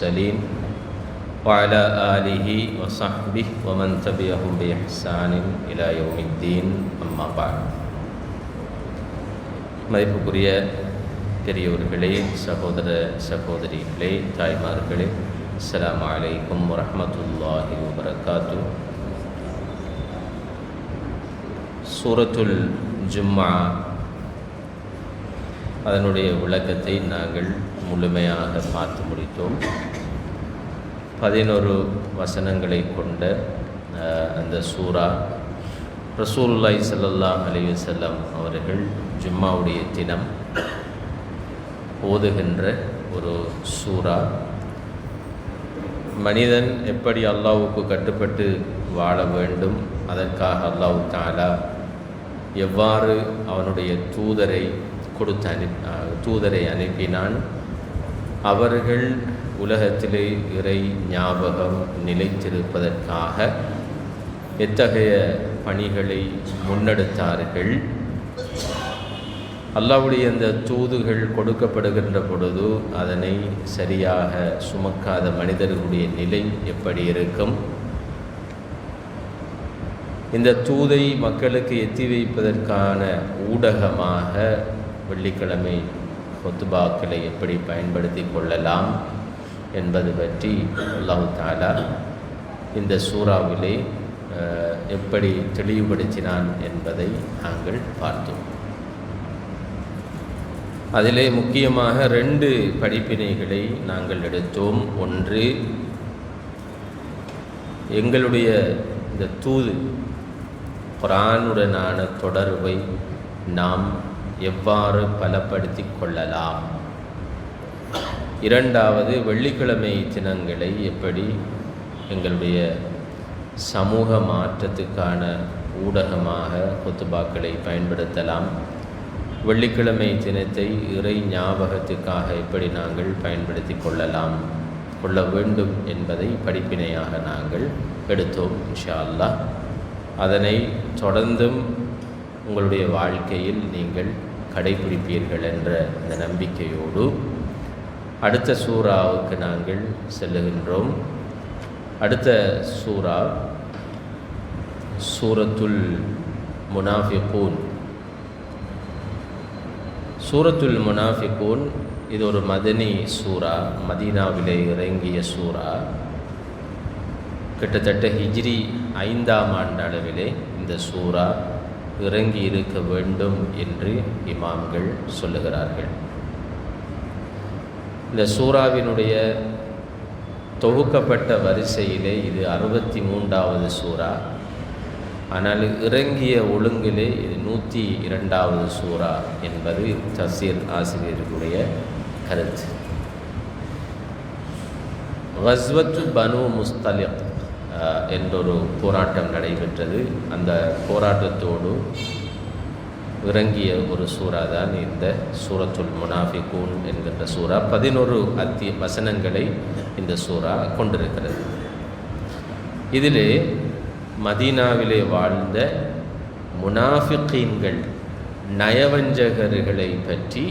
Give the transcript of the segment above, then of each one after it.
المرسلين وعلى آله وصحبه ومن تبعهم بإحسان إلى يوم الدين أما بعد. மதிப்புக்குரிய பெரியோர்களே, சகோதர சகோதரிகளே, தாய்மார்களே, அஸ்ஸலாமு அலைக்கும் வரஹ்மத்துல்லாஹி வபரகாத்துஹு. சூரத்துல் ஜும்ஆ அதனுடைய விளக்கத்தை நாங்கள் முழுமையாக பார்த்து முடித்தோம். 11 வசனங்களை கொண்ட அந்த சூரா ரசூலுல்லாஹி ஸல்லல்லாஹு அலைஹி வஸல்லம் அவர்கள் ஜும்மாவுடைய தினம் ஓதுகின்ற ஒரு சூரா. மனிதன் எப்படி அல்லாஹ்வுக்கு கட்டுப்பட்டு வாழ வேண்டும், அதற்காக அல்லாஹ் தஆலா எவ்வாறு அவனுடைய தூதரை அனுப்பினான், அவர்கள் உலகத்திலே இறை ஞாபகம் நிலைத்திருப்பதற்காக எத்தகைய பணிகளை முன்னெடுத்தார்கள், அல்லாஹ்வுடைய அந்த தூதுகள் கொடுக்கப்படுகின்ற பொழுது அதனை சரியாக சுமக்காத மனிதர்களுடைய நிலை எப்படி இருக்கும், இந்த தூதை மக்களுக்கு எத்தி வைப்பதற்கான ஊடகமாக வெள்ளிக்கிழமை ஹுத்பாக்களை எப்படி பயன்படுத்தி கொள்ளலாம் என்பது பற்றி அல்லாஹ் தஆலா இந்த சூறாவிலே எப்படி தெளிவுபடுத்தினான் என்பதை நாங்கள் பார்த்தோம். அதிலே முக்கியமாக 2 படிப்பினைகளை நாங்கள் எடுத்தோம். ஒன்று, எங்களுடைய இந்த தூது குர்ஆனுடனான தொடர்பை நாம் எவ்வாறு பலப்படுத்தி கொள்ளலாம். இரண்டாவது, வெள்ளிக்கிழமை தினங்களை எப்படி எங்களுடைய சமூக மாற்றத்துக்கான ஊடகமாக குத்துபாக்களை பயன்படுத்தலாம், வெள்ளிக்கிழமை தினத்தை இறை ஞாபகத்துக்காக எப்படி நாங்கள் பயன்படுத்தி கொள்ள வேண்டும் என்பதை படிப்பினையாக நாங்கள் எடுத்தோம். இன்ஷா அல்லாஹ் அதனை தொடர்ந்தும் உங்களுடைய வாழ்க்கையில் நீங்கள் கடைபிடிப்பீர்கள் என்ற இந்த நம்பிக்கையோடு அடுத்த சூறாவுக்கு நாங்கள் செல்லுகின்றோம். அடுத்த சூரா சூரத்துல் முனாஃபிகூன். சூரத்துல் முனாஃபிகூன் இது ஒரு மதனி சூரா, மதீனாவிலே இறங்கிய சூரா. கிட்டத்தட்ட ஹிஜ்ரி 5ஆம் ஆண்டு அளவிலே இந்த சூரா இறங்கி இருக்க வேண்டும் என்று இமாம்கள் சொல்லுகிறார்கள். இந்த சூறாவினுடைய தொகுக்கப்பட்ட வரிசையிலே இது 63வது சூரா. ஆனால் இறங்கிய ஒழுங்கிலே இது 102வது சூரா என்பது தஃசீர் ஆசிரியர்களுடைய கருத்து. கஸ்வத்து பனு முஸ்தலிக் என்றொரு போராட்டம் நடைபெற்றது. அந்த போராட்டத்தோடு இறங்கிய ஒரு சூறா தான் இந்த சூரத்துல் முனாஃபிகூன் என்கின்ற சூறா. 11 வசனங்களை இந்த சூறா கொண்டிருக்கிறது. இதிலே மதீனாவிலே வாழ்ந்த முனாஃபிகீன்கள், நயவஞ்சகர்களை பற்றி,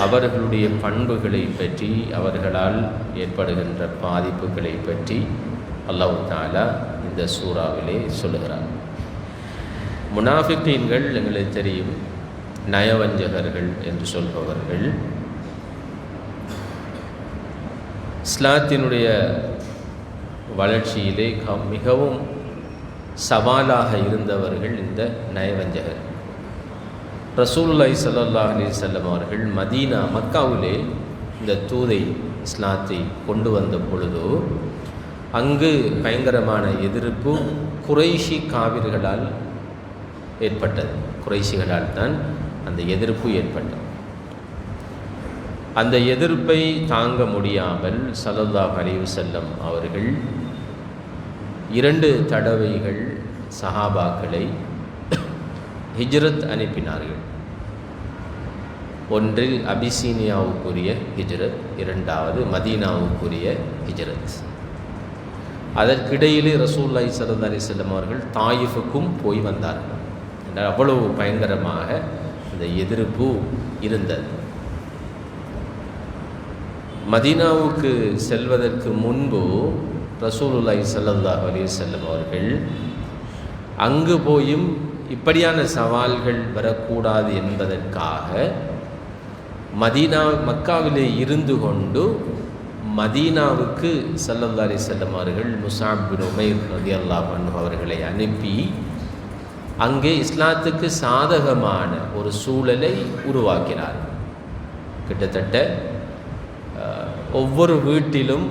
அவர்களுடைய பண்புகளை பற்றி, அவர்களால் ஏற்படுகின்ற பாதிப்புகளை பற்றி அல்லாஹ் தஆலா இந்த சூறாவிலே சொல்லுகிறார். முனாஃபிகீன்கள் எங்களுக்கு தெரியும், நயவஞ்சகர்கள் என்று சொல்பவர்கள். இஸ்லாத்தினுடைய வளர்ச்சியிலே மிகவும் சவாலாக இருந்தவர்கள் இந்த நயவஞ்சகர். ரசூலுல்லாஹி ஸல்லல்லாஹு அலைஹி வஸல்லம் அவர்கள் மக்காவிலே இந்த தூதை இஸ்லாத்தை கொண்டு வந்த பொழுது அங்கு பயங்கரமான எதிர்ப்பு குறைஷி காவிர்களால் ஏற்பட்டது. குறைஷிகளால் தான் அந்த எதிர்ப்பு ஏற்பட்டது. அந்த எதிர்ப்பை தாங்க முடியாமல் ஸல்லல்லாஹு அலைஹி வஸல்லம் அவர்கள் 2 தடவைகள் சஹாபாக்களை ஹிஜ்ரத் அனுப்பினார்கள். ஒன்றில் அபிசீனியாவுக்குரிய ஹிஜ்ரத், 2வது மதீனாவுக்குரிய ஹிஜ்ரத். அதற்கிடையிலே ரசூலுல்லாஹி ஸல்லல்லாஹு அலைஹி வஸல்லம் அவர்கள் தாயிஃபுக்கும் போய் வந்தார்கள். என்றால் அவ்வளவு பயங்கரமாக அந்த எதிர்ப்பு இருந்தது. மதீனாவுக்கு செல்வதற்கு முன்பு ரசூலுல்லாஹி ஸல்லல்லாஹு அலைஹி வஸல்லம் அவர்கள் அங்கு போயும் இப்படியான சவால்கள் வரக்கூடாது என்பதற்காக மக்காவிலே இருந்து கொண்டு மதீனாவுக்கு ஸல்லல்லாஹு அலைஹி வஸல்லம் அவர்கள் முஸஅப் பின் உமைர் ரலியல்லாஹு அன்ஹு அவர்களை அனுப்பி அங்கே இஸ்லாத்துக்கு சாதகமான ஒரு சூழலை உருவாக்கினார். கிட்டத்தட்ட ஒவ்வொரு வீட்டிலும்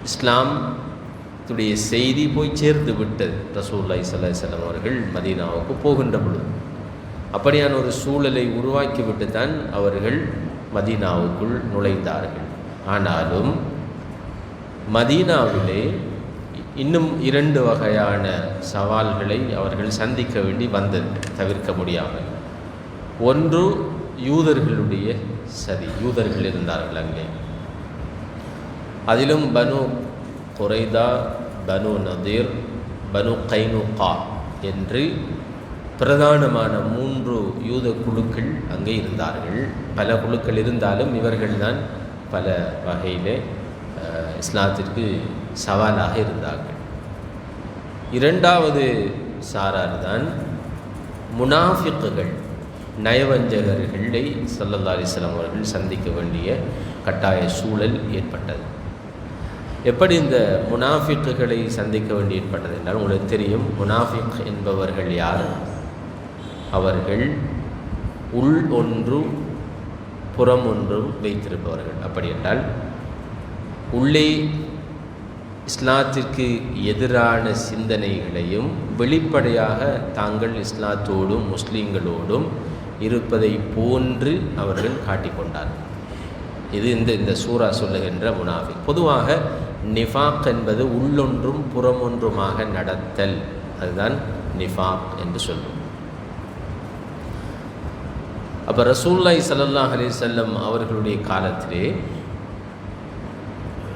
இஸ்லாத்துடைய செய்தி போய் சேர்ந்து விட்டது ரசூலுல்லாஹி ஸல்லல்லாஹு அலைஹி வஸல்லம் அவர்கள் மதீனாவுக்கு போகின்ற பொழுது. அப்படியான ஒரு சூழலை உருவாக்கிவிட்டு தான் அவர்கள் மதீனாவுக்குள் நுழைந்தார்கள். ஆனாலும் மதீனாவிலே இன்னும் 2 வகையான சவால்களை அவர்கள் சந்திக்க வேண்டி வந்தது, தவிர்க்க முடியாமல். ஒன்று யூதர்களுடைய சதி. யூதர்கள் இருந்தார்கள் அங்கே. அதிலும் பனு குரைதா, பனு நதீர், பனு கைனுகா என்று பிரதானமான 3 யூத குழுக்கள் அங்கே இருந்தார்கள். பல குழுக்கள் இருந்தாலும் இவர்கள்தான் பல வகையிலே இஸ்லாத்திற்கு சவாலாக இருந்தார்கள். 2வது சாரார் தான் முனாஃபிக்குகள், நயவஞ்சகர்களை ஸல்லல்லாஹு அலைஹி வஸல்லம் அவர்கள் சந்திக்க வேண்டிய கட்டாய சூழல் ஏற்பட்டது. எப்படி இந்த முனாஃபிக்குகளை சந்திக்க வேண்டி ஏற்பட்டது என்றால், உங்களுக்கு தெரியும் முனாஃபிக் என்பவர்கள் யார்? அவர்கள் உள் ஒன்று புறம் ஒன்றும் வைத்திருப்பவர்கள். அப்படி என்றால் உள்ளே இஸ்லாத்திற்கு எதிரான சிந்தனைகளையும் வெளிப்படையாக தாங்கள் இஸ்லாத்தோடும் முஸ்லீம்களோடும் இருப்பதை போன்று அவர்கள் காட்டிக்கொண்டார்கள். இது இந்த சூரா சொல்லுகின்ற முனாஃபிக். பொதுவாக நிஃபாக் என்பது உள்ளொன்றும் புறமொன்றுமாக நடத்தல், அதுதான் நிஃபாக் என்று சொல்லும். அப்போ ரசூலுல்லாஹி ஸல்லல்லாஹு அலைஹி வஸல்லம் அவர்களுடைய காலத்திலே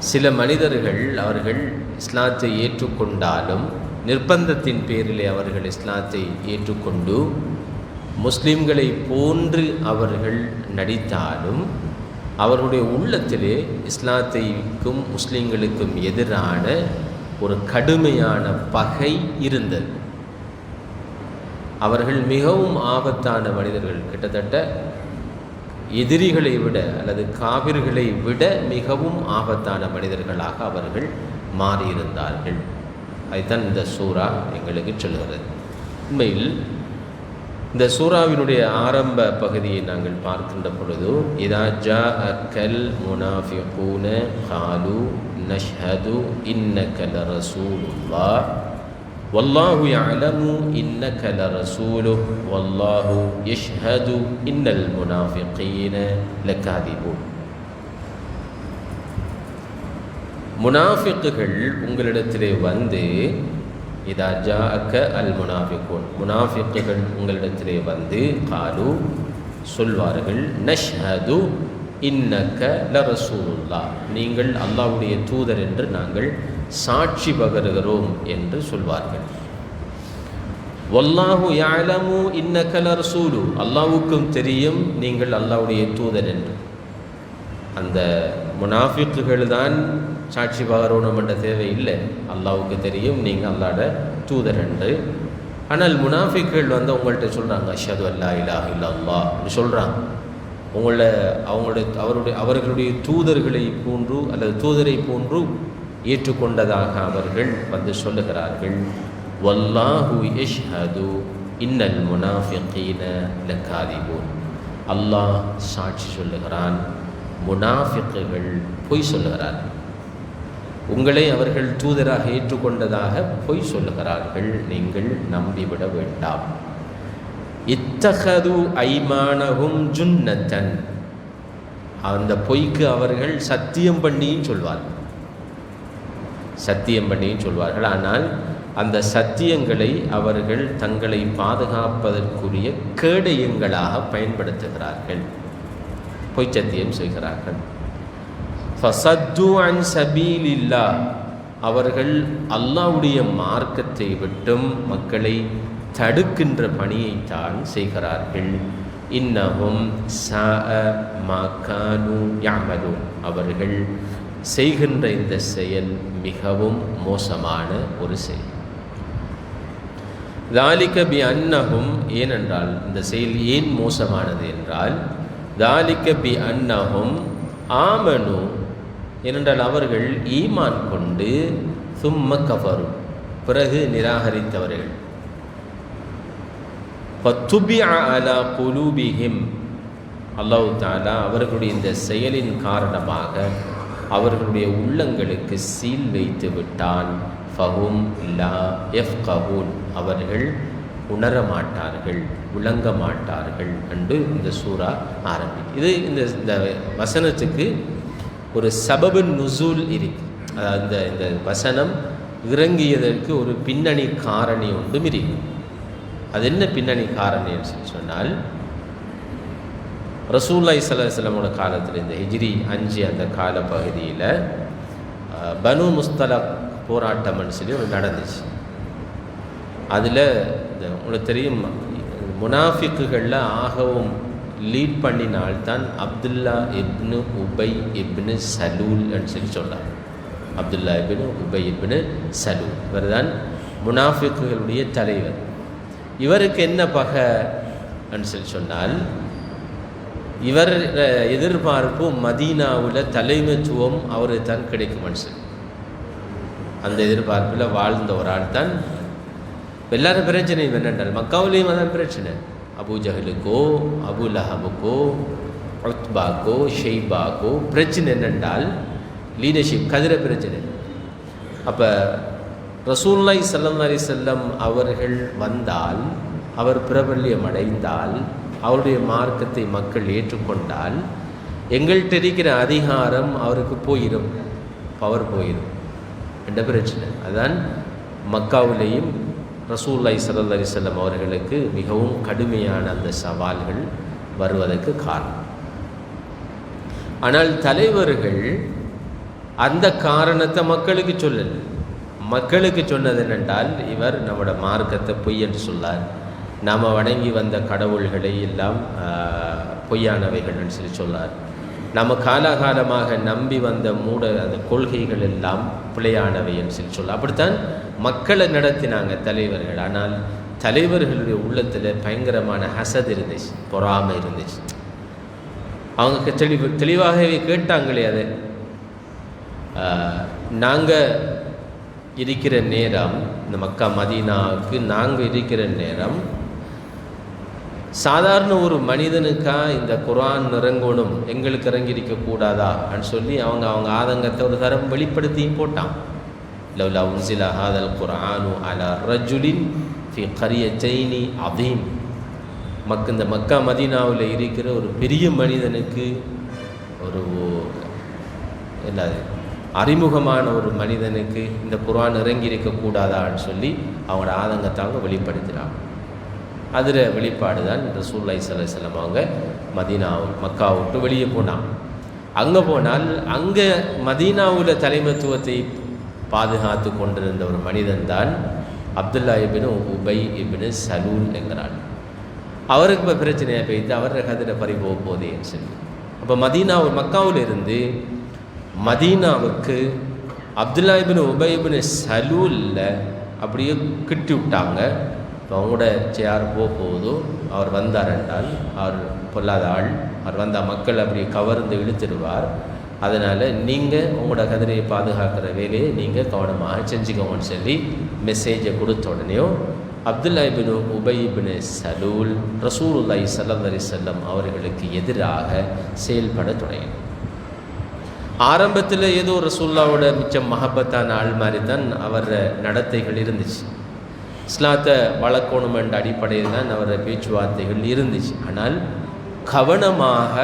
சில மனிதர்கள் அவர்கள் இஸ்லாத்தை ஏற்றுக்கொண்டாலும், நிர்பந்தத்தின் பேரிலே அவர்கள் இஸ்லாத்தை ஏற்றுக்கொண்டு முஸ்லீம்களை போன்று அவர்கள் நடித்தாலும் அவர்களுடைய உள்ளத்திலே இஸ்லாத்தைக்கும் முஸ்லீம்களுக்கும் எதிரான ஒரு கடுமையான பகை இருந்தது. அவர்கள் மிகவும் ஆபத்தான மனிதர்கள். கிட்டத்தட்ட எதிரிகளை விட அல்லது காபிர்களை விட மிகவும் ஆபத்தான மனிதர்களாக அவர்கள் மாறியிருந்தார்கள். அதுதான் இந்த சூரா எங்களுக்கு சொல்கிறது. உண்மையில் இந்த சூறாவினுடைய ஆரம்ப பகுதியை நாங்கள் பார்க்கின்ற பொழுது, இதா ஜாஅக்கல் முனாஃபிகூன காலு நஷ்ஹது இன்னக லரசூலுல்லாஹ் வல்லாஹு யஅலமு இன்னக லரசூலுஹு வல்லாஹு யஷ்ஹது இன்னல் முனாஃபிகீன லகாதிபூன். முனாஃபிக்குகள் உங்களிடத்திலே வந்து, இதா ஜாஅக்க அல் முனாஃபிகூன், முனாஃபிக்குகள் உங்களிடத்திலே வந்து, காலு சொல்வார்கள், நஷ்ஹது இன்னக லரசூலுல்லாஹ், நீங்கள் அல்லாஹ்வுடைய தூதர் என்று நாங்கள் சாட்சி பகருகிறோம் என்று சொல்வார்கள். வல்லாஹு யஅலமு இன்னக லரசூலு, அல்லாஹ்வுக்கும் தெரியும் நீங்கள் அல்லாஹ்வுடைய தூதர் என்று. அந்த முனாஃபிக்குகள் தான் சாட்சி பகரணும் என்ற தேவை இல்லை, அல்லாஹ்வுக்கு தெரியும் நீங்கள் அல்லாஹ்வுடைய தூதர் என்று. ஆனால் முனாஃபிக்குகள் வந்து உங்கள்கிட்ட சொல்கிறாங்க, அஷ்ஹது அல்லா இலாஹ இல்லல்லாஹ் அப்படி சொல்கிறாங்க. அவர்களுடைய தூதர்களை போன்று அல்லது தூதரை போன்று ஏற்றுக்கொண்டதாக அவர்கள் வந்து சொல்லுகிறார்கள். வல்லாஹு யஷ்ஹது இன்னல் முனாஃபிகீன லகாதிபூன், அல்லாஹ் சாட்சி சொல்லுகிறான், முனாஃபிக்குகள் பொய் சொல்லுகிறார்கள், உங்களை அவர்கள் தூதராக ஏற்றுக்கொண்டதாக பொய் சொல்லுகிறார்கள், நீங்கள் நம்பிவிட வேண்டாம். இத்தகது ஐமானஹும் ஜுன்னத்தன், அந்த பொய்க்கு அவர்கள் சத்தியம் பண்ணியும் சொல்வார்கள், சத்தியம் பண்ணியும் சொல்வார்கள். ஆனால் அந்த சத்தியங்களை அவர்கள் தங்களை பாதுகாப்பதற்குரிய கேடயங்களாக பயன்படுத்துகிறார்கள், பொய் சத்தியம் செய்கிறார்கள். ஃபஸத்து அன் சபீலில்லாஹ், அவர்கள் அல்லாஹ்வுடைய மார்க்கத்தை விட்டும் மக்களை தடுக்கின்ற பணியைத்தான் செய்கிறார்கள். இன்னஹும் ஸாஅ மா கானூ யஅமலூன், அவர்கள் செய்கின்ற இந்த செயல் மிகவும் மோசமான ஒரு செயல். தாலிக பி அன்னஹும், ஏனென்றால் இந்த செயல் ஏன் மோசமானது என்றால், தாலிக பி அன்னஹும் ஆமனு, ஏனென்றால் அவர்கள் ஈமான் கொண்டு சும்ம கஃபரு, பிறகு நிராகரித்தவர்கள். ஃபத்துபிஅ அலா குலூபிஹிம், அல்லாஹ் தஆலா அவர்களுடைய இந்த செயலின் காரணமாக அவர்களுடைய உள்ளங்களுக்கு சீல் வைத்து விட்டான். ஃபஹும் லா யஃப்கஹூன், அவர்கள் உணர மாட்டார்கள், விளங்க மாட்டார்கள் என்று இந்த சூரா ஆரம்பிக்கும். இது இந்த வசனத்துக்கு ஒரு சபபு நுசூல் இருக்கு. அதாவது இந்த வசனம் இறங்கியதற்கு ஒரு பின்னணி காரணி ஒன்றும் இருக்கு. அது என்ன பின்னணி காரணின்னு சொன்னால், ரசூலுல்லாஹி ஸல்லல்லாஹு அலைஹி வஸல்லமோட காலத்தில் இந்த ஹிஜ்ரி 5 அந்த கால பகுதியில் பனு முஸ்தலக் போராட்டம்னு சொல்லி ஒன்று நடந்துச்சு. அதில் உங்களுக்கு தெரியும், முனாஃபிக்குகளில் ஆகவும் லீட் பண்ணினால்தான் அப்துல்லா இப்னு உபை இப்னு சலூல் என்று சொல்லி சொல்கிறார். அப்துல்லா இப்னு உபை இப்னு சலூல், இவர் தான் முனாஃபிக்குகளுடைய தலைவர். இவருக்கு என்ன பகைன்னு சொல்லி சொன்னால், இவர் எதிர்பார்ப்பு மதீனாவில் தலைமைத்துவம் அவருக்கு தான் கிடைக்கும் மனுஷன். அந்த எதிர்பார்ப்பில் வாழ்ந்த ஒரு ஆள் தான். எல்லாரும் பிரச்சனையும் என்னென்றால், மக்காவிலையும் அதான் பிரச்சனை. அபு ஜஹலுக்கோ அபு லஹபுக்கோ உத்பாக்கோ ஷெய்பாக்கோ பிரச்சனை என்னென்றால் லீடர்ஷிப், கதிர பிரச்சனை. அப்போ ரசூலுல்லாஹி ஸல்லல்லாஹு அலைஹி வஸல்லம் அவர்கள் வந்தால், அவர் பிரபல்யம் அடைந்தால், அவருடைய மார்க்கத்தை மக்கள் ஏற்றுக்கொண்டால், எங்கள்கிட்ட இருக்கிற அதிகாரம் அவருக்கு போயிடும், பவர் போயிடும் என்ற பிரச்சனை. அதுதான் மக்காவிலேயும் ரசூலுல்லாஹி ஸல்லல்லாஹு அலைஹி வஸல்லம் அவர்களுக்கு மிகவும் கடுமையான அந்த சவால்கள் வருவதற்கு காரணம். ஆனால் தலைவர்கள் அந்த காரணத்தை மக்களுக்கு சொல்லலை. மக்களுக்கு சொன்னது என்னென்றால், இவர் நம்மளோட மார்க்கத்தை பொய் என்று சொல்லார், நாம் வணங்கி வந்த கடவுள்களை எல்லாம் பொய்யானவைகள்னு சொல்லி சொல்லார், நம்ம காலகாலமாக நம்பி வந்த அந்த கொள்கைகள் எல்லாம் பிழையானவை என்று சொல்லி சொல்ல. அப்படித்தான் மக்களை நடத்தினாங்க தலைவர்கள். ஆனால் தலைவர்களுடைய உள்ளத்தில் பயங்கரமான ஹசத் இருந்துச்சு, பொறாமை இருந்துச்சு. அவங்க தெளிவாகவே கேட்டாங்களே, அது நாங்கள் இருக்கிற நேரம், இந்த மக்கா மதீனாவுக்கு நாங்கள் இருக்கிற நேரம், சாதாரண ஒரு மனிதனுக்கா இந்த குர்ஆன் இறங்கணும், எங்களுக்கு இறங்கி இருக்கக்கூடாதா அப்படின்னு சொல்லி அவங்க ஆதங்கத்தை ஒரு தரம் வெளிப்படுத்தியும் போட்டான். லவ்லா உன்சில ஹாதல் குர்ஆனு அலா ரஜுலின் ஃபி கரியத்தைனி அதீம், இந்த மக்கா மதீனாவில் இருக்கிற ஒரு பெரிய மனிதனுக்கு, ஒரு என்னது அறிமுகமான ஒரு மனிதனுக்கு இந்த குர்ஆன் இறங்கி இருக்கக்கூடாதான்னு சொல்லி அவங்களோட ஆதங்கத்தை அவங்க வெளிப்படுத்தினாங்க. அதில் வெளிப்பாடு தான் ரசூலுல்லாஹி ஸல்லல்லாஹு அலைஹி வஸல்லம் அவங்க மக்கா விட்டு வெளியே போனாங்க. அங்கே போனால் அங்கே மதீனாவில் தலைமைத்துவத்தை பாதுகாத்து கொண்டிருந்த ஒரு மனிதன் தான் அப்துல்லா இப்னு உபை இப்னு சலூல் என்கிறார். அவருக்கு இப்போ பிரச்சனையாக போய்த்து அவரை கதிரை பறி போக போதேன்னு சொல்லி, அப்போ மக்காவில் இருந்து மதீனாவுக்கு அப்துல்லா இப்னு உபை இப்னு சலூலில் அப்படியே கிட்டி விட்டாங்க. இப்போ அவங்களோட யார் போகுதோ அவர் வந்தார் என்றால் அவர் பொல்லாத ஆள், அவர் வந்தால் மக்கள் அப்படி கவர்ந்து இழுத்துடுவார். அதனால் நீங்கள் உங்களோட கதிரையை பாதுகாக்கிற வேலையை நீங்கள் கவனமாக செஞ்சுக்கோங்கன்னு சொல்லி மெசேஜை கொடுத்த உடனேயும் அப்துல்லா இப்னு உபை இப்னு சலூல் ரசூலுல்லாஹி ஸல்லல்லாஹு அலைஹி வஸல்லம் அவர்களுக்கு எதிராக செயல்பட தொடங்கினார். ஆரம்பத்தில் ஏதோ ரசூலுல்லாவோட மிச்சம் மஹப்பத்தான ஆள் மாதிரி தான் அவர் நடத்தைகள் இருந்துச்சு. இஸ்லாத்தை வளர்க்கணும் என்ற அடிப்படையில் தான் அவர பேச்சுவார்த்தைகள் இருந்துச்சு. ஆனால் கவனமாக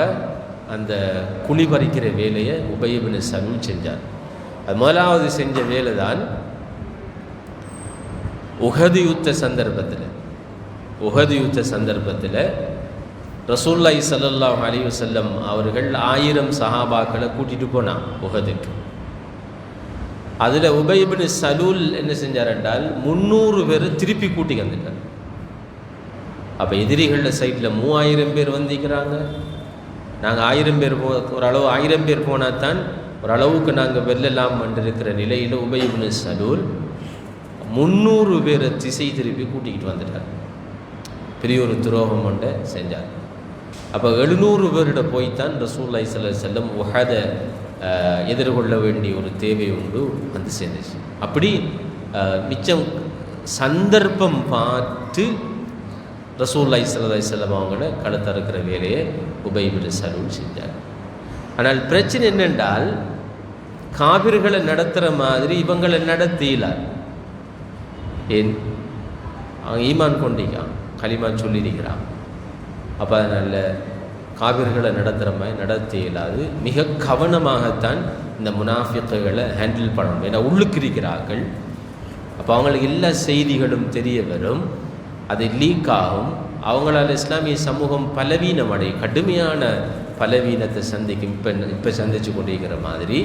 அந்த குழிபறிக்கிற வேலையை உபை இப்னு சலூல் செஞ்சார். அது முதலாவது செஞ்ச வேலை தான் உஹது யுத்த சந்தர்ப்பத்தில் ரசூலுல்லாஹி ஸல்லல்லாஹு அலைஹி வஸல்லம் அவர்கள் 1000 சஹாபாக்களை கூட்டிகிட்டு போனாங்க உஹதுக்கு. அதில் உபை இப்னு சலூல் என்ன செஞ்சார் என்றால் 300 பேர் திருப்பி கூட்டி வந்துட்டார். அப்போ எதிரிகளில் சைடில் 3000 பேர் வந்திருக்கிறாங்க, நாங்கள் 1000 பேர் ஓரளவு 1000 பேர் போனால் தான் ஓரளவுக்கு நாங்கள் வெல்லலாம் என்றிருக்கிற நிலையில் உபய் இப்னு சலூல் 300 பேரை திசை திருப்பி கூட்டிக்கிட்டு வந்துட்டார். பெரிய ஒரு துரோகம் ஒன்றை செஞ்சார். அப்போ 700 பேரிட போய்த்தான் ரசூலுல்லாஹி ஸல்லல்லாஹு அலைஹி வஸல்லம் உஹதை எதிர்கொள்ள வேண்டிய ஒரு தேவை உண்டு வந்து சேர்ந்துச்சு. அப்படி மிச்சம் சந்தர்ப்பம் பார்த்து ரசூலுல்லாஹி ஸல்லல்லாஹு அலைஹி வஸல்லம் அவங்கள கழுத்தறுக்கிற வேலையை உபய் இப்னு சலூல் செஞ்சார். ஆனால் பிரச்சனை என்னென்றால் காபிர்களை நடத்துகிற மாதிரி இவங்களை நடத்திலார். ஏன்? அவன் ஈமான் கொண்டிருக்கான், களிமான் சொல்லியிருக்கிறான். அப்போ அதனால் காபிர்களை நடத்துகிற மாதிரி நடத்த இயலாது. மிக கவனமாகத்தான் இந்த முனாஃபிக்குகளை ஹேண்டில் பண்ணணும். ஏன்னா உள்ளுக்கு இருக்கிறார்கள். அப்போ அவங்களுக்கு எல்லா செய்திகளும் தெரிய வரும், அது லீக் ஆகும். அவங்களால் இஸ்லாமிய சமூகம் பலவீனம் அடையும், கடுமையான பலவீனத்தை சந்திக்கும். இப்போ சந்தித்து கொண்டிருக்கிற மாதிரி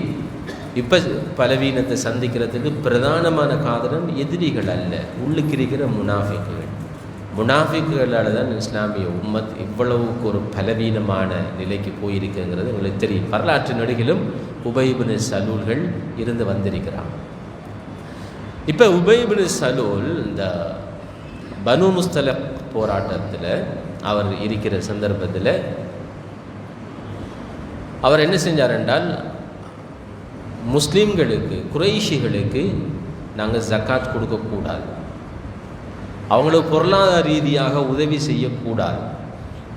இப்போ பலவீனத்தை சந்திக்கிறதுக்கு பிரதானமான காரணம் எதிரிகள் அல்ல, உள்ளுக்கு இருக்கிற முனாஃபிக்குகள். முனாஃபிக்குகளால் தான் இஸ்லாமிய உம்மத் இவ்வளவுக்கு ஒரு பலவீனமான நிலைக்கு போயிருக்குங்கிறது உங்களுக்கு தெரியும். வரலாற்று நடிகிலும் உபய் இப்னு சலூல்கள் இருந்து வந்திருக்கிறாங்க. இப்போ உபய் இப்னு சலூல் இந்த பனு முஸ்தலக் போராட்டத்தில் அவர் இருக்கிற சந்தர்ப்பத்தில் அவர் என்ன செஞ்சார் என்றால், முஸ்லீம்களுக்கு குறைஷிகளுக்கு நாங்கள் ஜக்காத் கொடுக்கக்கூடாது, அவங்களுக்கு பொருளாதார ரீதியாக உதவி செய்யக்கூடாது,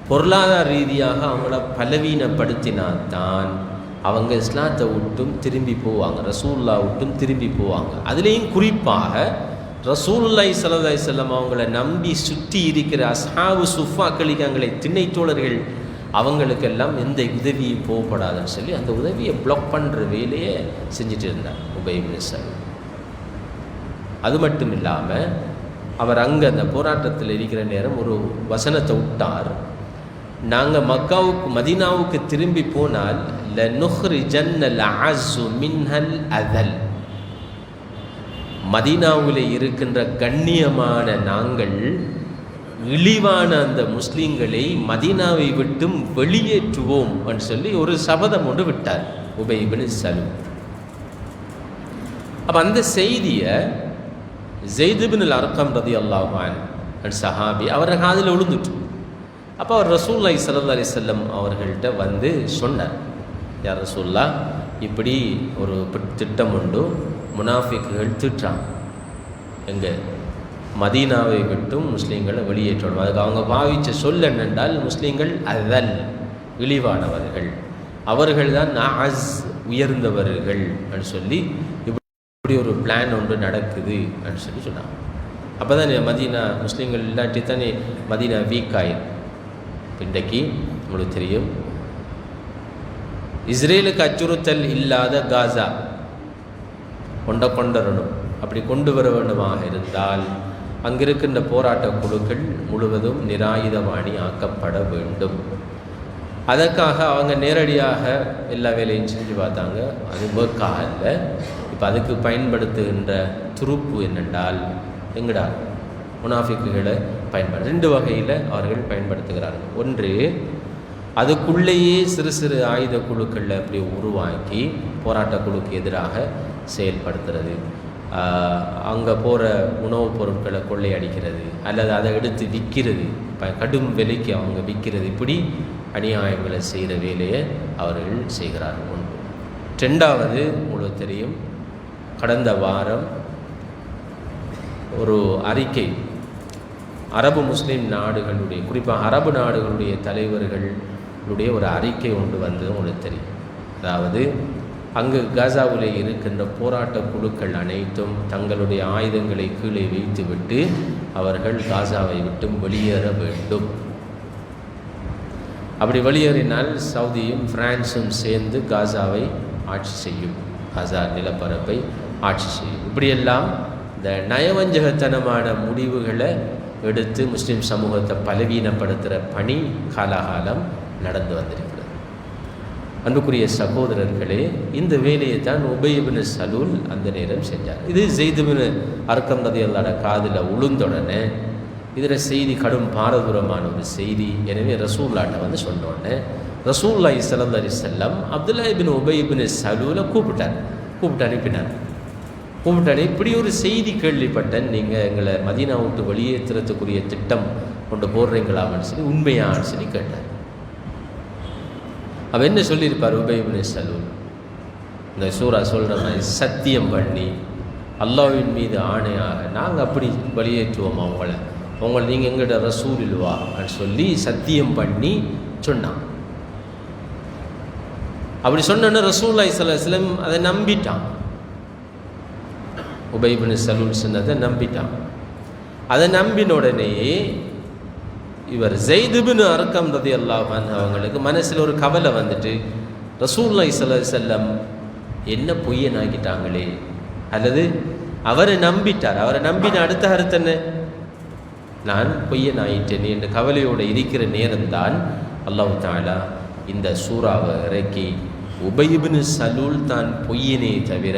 பொருளாதார ரீதியாக அவங்கள பலவீனப்படுத்தினால்தான் அவங்க இஸ்லாத்தை விட்டும் திரும்பி போவாங்க, ரசூலுல்லாஹ் விட்டும் திரும்பி போவாங்க. அதுலேயும் குறிப்பாக ரசூலுல்லாஹி ஸல்லல்லாஹு அலைஹி வஸல்லம் அவங்கள நம்பி சுற்றி இருக்கிற அஸ்ஹாபு சுஃபாக்களிக்காங்களே திண்ணை தோழர்கள், அவங்களுக்கெல்லாம் எந்த உதவியும் போகப்படாதுன்னு சொல்லி அந்த உதவியை பிளாக் பண்ணுற வேலையை செஞ்சுட்டு இருந்தார் உபய் இப்னு சலூல். அது மட்டும் இல்லாமல் அவர் அங்கே அந்த போராட்டத்தில் இருக்கிற நேரம் ஒரு வசனத்தை விட்டார், நாங்கள் மக்காவுக்கு மதீனாவுக்கு திரும்பி போனால் லனுஹ்ரிஜன்னல் அஅஸ்ஸு மின்ஹல் அதல், மதீனாவில் இருக்கின்ற கண்ணியமான நாங்கள் இழிவான அந்த முஸ்லீம்களை மதீனாவை விட்டும் வெளியேற்றுவோம் என்று சொல்லி ஒரு சபதம் ஒன்று விட்டார் உபய் இப்னு சலூல். அப்போ அந்த செய்தியை ஸெய்த் இப்னுல் அர்கம் ரலியல்லாஹு அன்ஹு சஹாபி அவரை காதில் விழுந்துட்டு, அப்போ அவர் ரசூலுல்லாஹி ஸல்லல்லாஹு அலைஹி வஸல்லம் அவர்கள்ட்ட வந்து சொன்னார், யார் ரசூலுல்லாஹ், இப்படி ஒரு திட்டம் உண்டு, முனாஃபிக்குகள் திட்டுறாங்க, எங்கே மதீனாவை விட்டும் முஸ்லீம்களை வெளியேற்றணும். அதுக்கு அவங்க பாவித்த சொல் என்னென்றால் முஸ்லீம்கள் அதல் இழிவானவர்கள், அவர்கள் தான் அஸ் உயர்ந்தவர்கள் அப்படின்னு சொல்லி இப்படி ஒரு பிளான் ஒன்று நடக்குது அப்படின்னு சொல்லி சொன்னாங்க. அப்போ தான் மதீனா முஸ்லீம்கள் இல்லாட்டி தானே மதீனா வீக் ஆயிடும். இன்றைக்கு உங்களுக்கு தெரியும், இஸ்ரேலுக்கு அச்சுறுத்தல் இல்லாத காசா கொண்டரணும். அப்படி கொண்டு வர வேண்டுமாக இருந்தால் அங்கிருக்கின்ற போராட்ட குழுக்கள் முழுவதும் நிராயுதபாணி ஆக்கப்பட வேண்டும். அதற்காக அவங்க நேரடியாக எல்லா வேலையும் செஞ்சு பார்த்தாங்க, அது ஒர்க்காக இல்லை. இப்போ அதுக்கு பயன்படுத்துகின்ற துருப்பு என்னென்றால் எங்கடா முனாஃபிக்குகளை பயன்படு 2 வகையில் அவர்கள் பயன்படுத்துகிறார்கள். ஒன்று, அதுக்குள்ளேயே சிறு சிறு ஆயுத குழுக்களில் அப்படி உருவாக்கி போராட்ட குழுக்கு எதிராக செயல்படுத்துறது, அங்கே போகிற உணவுப் பொருட்களை கொள்ளையடிக்கிறது, அல்லது அதை எடுத்து விற்கிறது, கடும் விலைக்கு அவங்க விற்கிறது, இப்படி அநியாயங்களை செய்கிற வேலையை அவர்கள் செய்கிறார்கள். ஒன்று. 2வது, உங்களுக்கு தெரியும், கடந்த வாரம் ஒரு அறிக்கை அரபு முஸ்லீம் நாடுகளுடைய, குறிப்பாக அரபு நாடுகளுடைய தலைவர்களுடைய ஒரு அறிக்கை ஒன்று வந்தது உங்களுக்கு தெரியும். அதாவது அங்கு காசாவிலே இருக்கின்ற போராட்ட குழுக்கள் அனைத்தும் தங்களுடைய ஆயுதங்களை கீழே வைத்துவிட்டு அவர்கள் காசாவை விட்டு வெளியேற வேண்டும். அப்படி வெளியேறினால் சவுதியும் பிரான்ஸும் சேர்ந்து காசாவை ஆட்சி செய்யும், காசா நிலப்பரப்பை ஆட்சி செய்யும். இப்படியெல்லாம் இந்த நயவஞ்சகத்தனமான முடிவுகளை எடுத்து முஸ்லீம் சமூகத்தை பலவீனப்படுத்துகிற பணி காலாகாலம் நடந்து வந்திருக்கிறது. அன்புக்குரிய சகோதரர்களே, இந்த வேலையை தான் உபய் இப்னு சலூல் அந்த நேரம் செஞ்சார். இது ஸெய்த் இப்னு அர்கம் ரலியல்லாஹு அன்ஹு காதில் உளுந்தோடனே இதில் செய்தி கடும் பாரதூரமான ஒரு செய்தி. எனவே ரசூலுல்லாஹ்ட்ட வந்து சொன்னோடனே ரசூலுல்லாஹி ஸல்லல்லாஹு அலைஹி வஸல்லம் அப்துல்லா இப்னு உபை இப்னு சலூலை கூப்பிட்டு அனுப்பினார். இப்படி ஒரு செய்தி கேள்விப்பட்டேன், நீங்கள் எங்களை மதீனா விட்டு வெளியேற்றுறதுக்குரிய திட்டம் கொண்டு போடுறீங்களான்னு சொல்லி, உண்மையான்னு சொல்லி கேட்டார். அவன் என்ன சொல்லியிருப்பார்? உபை இப்னு சலூல் இந்த சூரா சொல்கிற மாதிரி சத்தியம் பண்ணி அல்லாஹ்வின் மீது ஆணையாக நாங்கள் அப்படி வெளியேற்றுவோம் உங்களை நீங்கள் எங்கள்கிட்ட ரசூல் இல்லவா அப்படின்னு சொல்லி சத்தியம் பண்ணி சொன்னான். அப்படி சொன்னோன்னே ரசூலுல்லாஹி ஸல்லல்லாஹு அலைஹி வஸல்லம் அதை நம்பிட்டான். உபை இப்னு சலூல் சொன்னதை நம்பிட்டான். அதை நம்பின உடனேயே இவர் ஸைத் இப்னு அர்கம் ரலியல்லாஹு அன்ஹு அவங்களுக்கு மனசில் ஒரு கவலை வந்துட்டு, ரசூலுல்லாஹி ஸல்லல்லாஹு அலைஹி வஸல்லம் என்ன பொய்யனாக்கிட்டாங்களே, அல்லது அவரை நம்பிட்டார், அவரை நம்பின அடுத்த கருத்து என்ன, நான் பொய்யனாயிட்டேன் என்ற கவலையோடு இருக்கிற நேரம்தான் அல்லாஹ் தஆலா இந்த சூறாவை இறக்கி உபை இப்னு சலூல் தான் பொய்யனே தவிர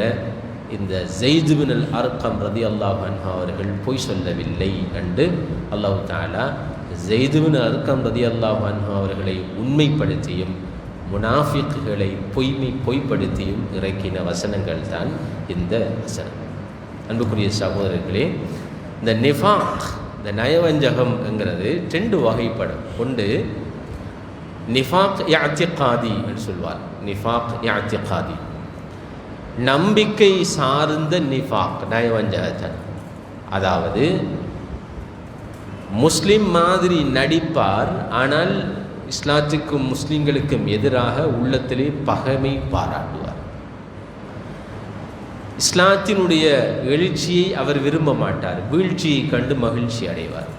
இந்த ஸைத் இப்னு அர்கம் ரலியல்லாஹு அன்ஹு அவர்கள் பொய் சொல்லவில்லை என்று அல்லாஹ் தஆலா ஸைத் இப்னு அர்கம் ரலியல்லாஹு அன்ஹு அவர்களை உண்மைப்படுத்தியும் முனாஃபிக்குகளை பொய்ப்படுத்தியும் இறக்கின வசனங்கள் தான் இந்த வசனம். அன்புக்குரிய சகோதரர்களே, இந்த நிஃபாக், இந்த நயவஞ்சகம் என்கிறது 2 வகைப்படும். ஒன்று நிஃபாக் இஅ்திகாதி என்று சொல்வார். நிஃபாக் இஅ்திகாதி, நம்பிக்கை சார்ந்த நிஃபாக், நயவஞ்சகத்தன். அதாவது முஸ்லிம் மாதிரி நடிப்பார், ஆனால் இஸ்லாத்துக்கும் முஸ்லிம்களுக்கும் எதிராக உள்ளத்திலே பகைமை பாராட்டுவார். இஸ்லாத்தினுடைய எழுச்சியை அவர் விரும்ப மாட்டார், வீழ்ச்சியை கண்டு மகிழ்ச்சி அடைவார்.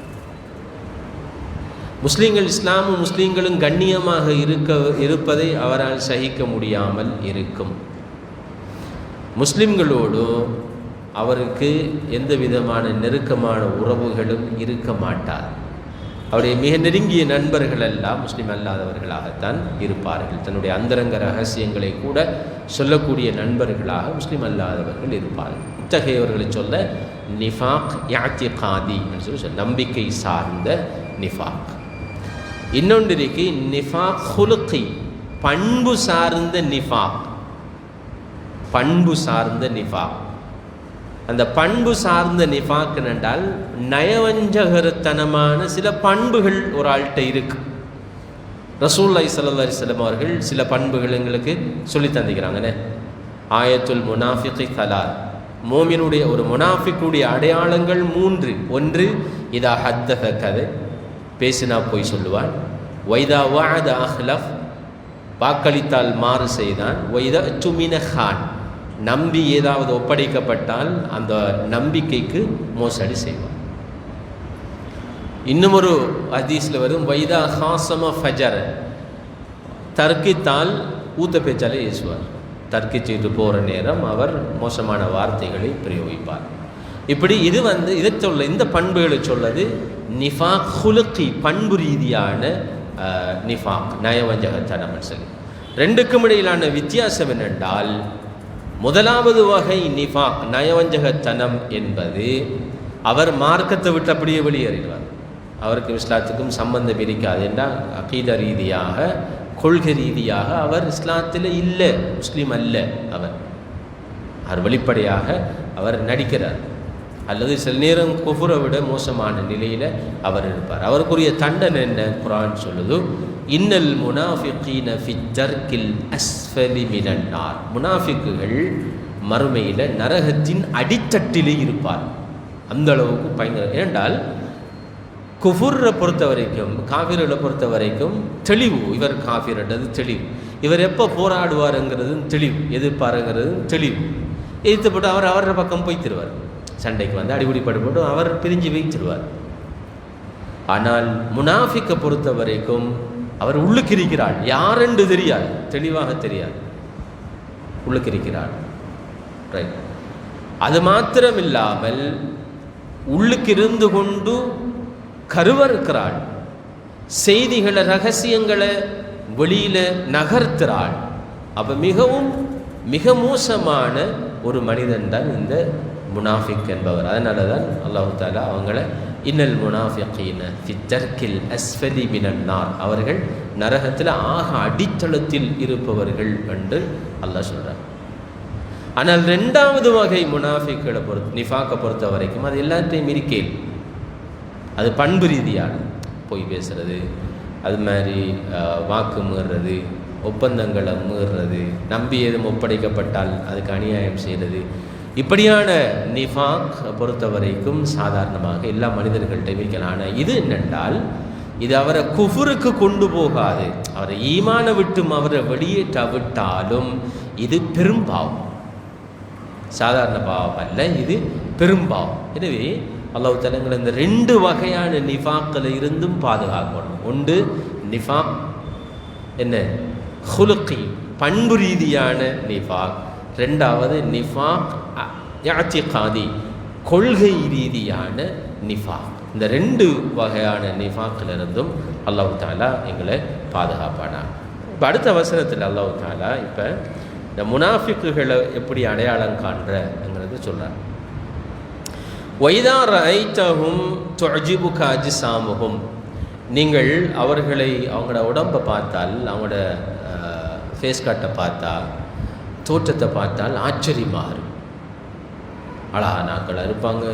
முஸ்லீம்கள் இஸ்லாமும் முஸ்லீம்களும் கண்ணியமாக இருப்பதை அவரால் சகிக்க முடியாமல் இருக்கும். முஸ்லிம்களோடு அவருக்கு எந்த விதமான நெருக்கமான உறவுகளும் இருக்க மாட்டார். அவருடைய மிக நெருங்கிய நண்பர்கள் எல்லாம் முஸ்லீம் அல்லாதவர்களாகத்தான் இருப்பார்கள். தன்னுடைய அந்தரங்க ரகசியங்களை கூட சொல்லக்கூடிய நண்பர்களாக முஸ்லீம் அல்லாதவர்கள் இருப்பார்கள். இத்தகையவர்களை சொல்ல நிஃபாக் இஅ்திகாதி என்று சொல்லி நம்பிக்கை சார்ந்த நிஃபாக். இன்னொன்றிற்கு நிஃபாக் ஹுலுகி, பண்பு சார்ந்த நிஃபாக். பண்பு சார்ந்த நிஃபாக், அந்த பண்பு சார்ந்த நிஃபாக் என்றால் நயவஞ்சகரத்தனமான சில பண்புகள் ஒரு ஆள்கிட்ட இருக்கு. ரசூலுல்லாஹி ஸல்லல்லாஹு அலைஹி வஸல்லம் அவர்கள் சில பண்புகள் எங்களுக்கு சொல்லி தந்திக்கிறாங்கண்ணே. ஆயத்துல் முனாஃபிகி ஸலாத், மோமினுடைய ஒரு முனாஃபிக்குடைய அடையாளங்கள் 3. ஒன்று, இதா ஹத்தஸ கத, பேசினா போய் சொல்லுவான். வைதா வஅத அஹ்லஃப், வாக்களித்தால் மாறு செய்தான். வைதா துமின கான், நம்பி ஏதாவது ஒப்படைக்கப்பட்டால் அந்த நம்பிக்கைக்கு மோசடி செய்வான். இன்னும் ஒரு ஹதீஸில் வரும், வைதா ஹாசம ஃபஜர், தர்க்கித்தால் ஊத்த பேச்சாலே ஏசுவார். தர்க்கிச்சுட்டு போகிற நேரம் அவர் மோசமான வார்த்தைகளை பிரயோகிப்பார். இப்படி இது இதை சொல்ல, இந்த பண்புகளை சொல்லது நிஃபாக் ஹுலுகி, பண்பு ரீதியான நிஃபாக், நயவஞ்சகத்தனம் சொல்லி. 2க்கும் இடையிலான வித்தியாசம் என்னென்றால், முதலாவது வகை நிஃபாக் நயவஞ்சகத்தனம் என்பது அவர் மார்க்கத்தை விட்டு அப்படியே வெளியேறிடுவார். அவருக்கு இஸ்லாத்துக்கும் சம்பந்தம் இருக்காது என்றால் அகீதா ரீதியாக, கொள்கை ரீதியாக அவர் இஸ்லாத்தில் இல்லை, முஸ்லீம் அல்ல. அவர் வெளிப்படையாக அவர் நடிக்கிறார், அல்லது சில நேரம் குஃபுரை விட மோசமான நிலையில் அவர் இருப்பார். அவருக்குரிய தண்டனை என்ன? குர்ஆன் சொல்லுது, இன்னல் முனாஃபிகீன ஃபி தர்கில் அஸ்ஃபலி மினன் நார். முனாஃபிக்குகள் மறுமையில் நரகத்தின் அடித்தட்டிலே இருப்பார். அந்த அளவுக்கு பயங்கர. ஏனென்றால் குஃபுரை பொறுத்த வரைக்கும், காஃபிர்களை பொறுத்த வரைக்கும் தெளிவு, இவர் காஃபிர்ன்றது தெளிவு, இவர் எப்போ போராடுவாருங்கிறதும் தெளிவு, எதிர்ப்பாருங்கிறதும் தெளிவு. எதிர்த்துப்பட்டு அவர் அவரோட பக்கம் போய் தருவார், சண்டைக்கு அடிப்படி படுபட்டு அவர் பிரிஞ்சு வைத்திருவார். ஆனால் முனாஃபிக்கை பொறுத்த வரைக்கும் அவர் உள்ளுக்கு இருக்கிறாள், யாரென்று தெரியாது, தெளிவாக தெரியாது, உள்ளுக்கு இருக்கிறாள். ரைட். அது மாத்திரமில்லாமல் உள்ளுக்கு இருந்து கொண்டு கருவறுக்கிறாள், செய்திகளை ரகசியங்களை வெளியில் நகர்த்துறாள். அப்போ மிகவும் மிக மோசமான ஒரு மனிதன் தான் இந்த முனாஃபிக் என்பவர். அதனால தான் அல்லாஹ் தஆலா அவங்கள இன்னல் முனாஃபிகீன ஃபி தர்கில் அஸ்ஃபலி மினன் நார், அவர்கள் நரகத்தில் ஆக அடித்தளத்தில் இருப்பவர்கள் என்று அல்லாஹ் சொல்கிறார். ஆனால் 2வது வகை முனாஃபிக்களை நிஃபாக்கை பொறுத்த வரைக்கும் அது எல்லாத்தையும் இருக்கேன். அது பண்பு ரீதியான போய் பேசுறது, அது மாதிரி வாக்கு மீறுறது, ஒப்பந்தங்களை மீறுறது, நம்பியதும் ஒப்படைக்கப்பட்டால் அதுக்கு அநியாயம் செய்கிறது. இப்படியான நிஃபாக் பொறுத்த வரைக்கும் சாதாரணமாக எல்லா மனிதர்கள்ட்டையும் இருக்கலாம். ஆனால் இது என்னென்றால் இது அவரை குஃபுருக்கு கொண்டு போகாது. அவரை ஈமான விட்டும் அவரை வெளியேற்றாவிட்டாலும் இது பெரும்பாவம், சாதாரண பாவம் அல்ல, இது பெரும்பாவம். எனவே அல்லாஹ் தஆலா இந்த 2 வகையான நிஃபாக்களை இருந்தும் பாதுகாக்கணும். ஒன்று நிஃபாக் என்ன ஹுலுகி பண்பு ரீதியான நிஃபாக், 2வது நிஃபாக் இஅ்திகாதி கொள்கை ரீதியான நிஃபாக். இந்த 2 வகையான நிஃபாக்கிலிருந்தும் அல்லாஹ் தஆலா எங்களை பாதுகாப்பானார். இப்போ அடுத்த வசனத்தில் அல்லாஹ் தஆலா இப்போ இந்த முனாஃபிக்குகளை எப்படி அடையாளம் காண்றங்கிறது சொல்கிறார். வைதா ரஐதஹும் துஅஜிபுக அஜ்சாமுஹும், நீங்கள் அவர்களை அவங்களோட உடம்பை பார்த்தால், அவங்களோட ஃபேஸ் கட்டை பார்த்தா, தோற்றத்தை பார்த்தால் ஆச்சரியமாக இருக்கும். அழகா நாட்களாக இருப்பாங்க,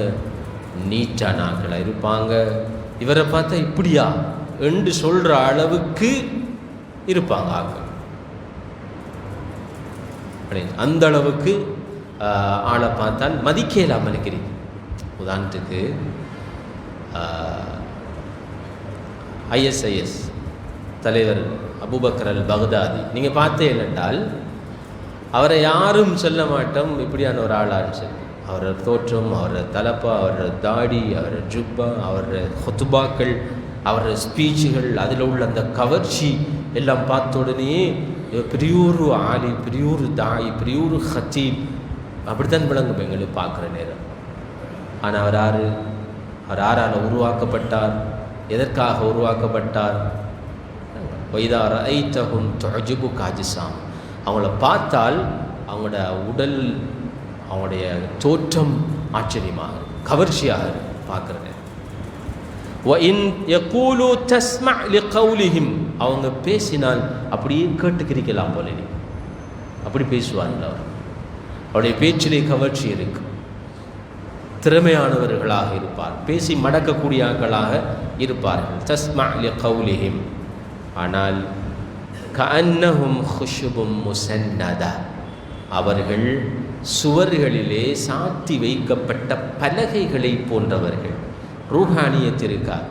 நீச்சா நாட்களாக இருப்பாங்க. இவரை பார்த்தா இப்படியா என்று சொல்கிற அளவுக்கு இருப்பாங்க ஆக்கள். அந்த அளவுக்கு ஆளை பார்த்தால் மதிக்க இல்லாமல் இருக்கிறீங்க. உதாரணத்துக்கு ISIS தலைவர் அபூபக்கர் அல் பக்தாதி நீங்கள் பார்த்தே இல்லைன்றால் அவரை யாரும் சொல்ல மாட்டோம் இப்படியான ஒரு ஆளான்னு சொல்லி. அவரோட தோற்றம், அவரோட தலப்பா, அவரோட தாடி, அவரோட ஜுப்பா, அவரோட ஹுத்துபாக்கள், அவரோட ஸ்பீச்சுகள், அதில் உள்ள அந்த கவர்ச்சி எல்லாம் பார்த்த உடனே பெரியூரு ஆலி, பெரியூரு தாய், பெரியூரு ஹத்தீப் அப்படித்தான் விளங்கும் எங்களுக்கு பார்க்குற நேரம். ஆனால் அவர் யார்? அவர் யாரால் உருவாக்கப்பட்டார்? எதற்காக உருவாக்கப்பட்டார்? வைதா ரஐதஹும் துஅஜிபுக அஜ்சாம், அவங்கள பார்த்தால் அவங்களோட உடல், அவங்களுடைய தோற்றம் ஆச்சரியமாக கவர்ச்சியாக பார்க்குறேன். வஇன் யகூலு தஸ்மஅ லிகௌலிஹிம், அவங்க பேசினால் அப்படியே கேட்டுக்கிறிக்கலாம் போல, அப்படி பேசுவார்கள். அவருடைய பேச்சிலே கவர்ச்சி இருக்கும். திறமையானவர்களாக இருப்பார், பேசி மடக்கக்கூடிய ஆட்களாக இருப்பார்கள். தஸ்மஅ லிகௌலிஹிம், ஆனால் கஅன்னஹும் குஷுபும் முஸன்னதா, அவர்கள் சுவர்களிலே சாத்தி வைக்கப்பட்ட பலகைகளை போன்றவர்கள். ரூஹானியத் இருக்காது,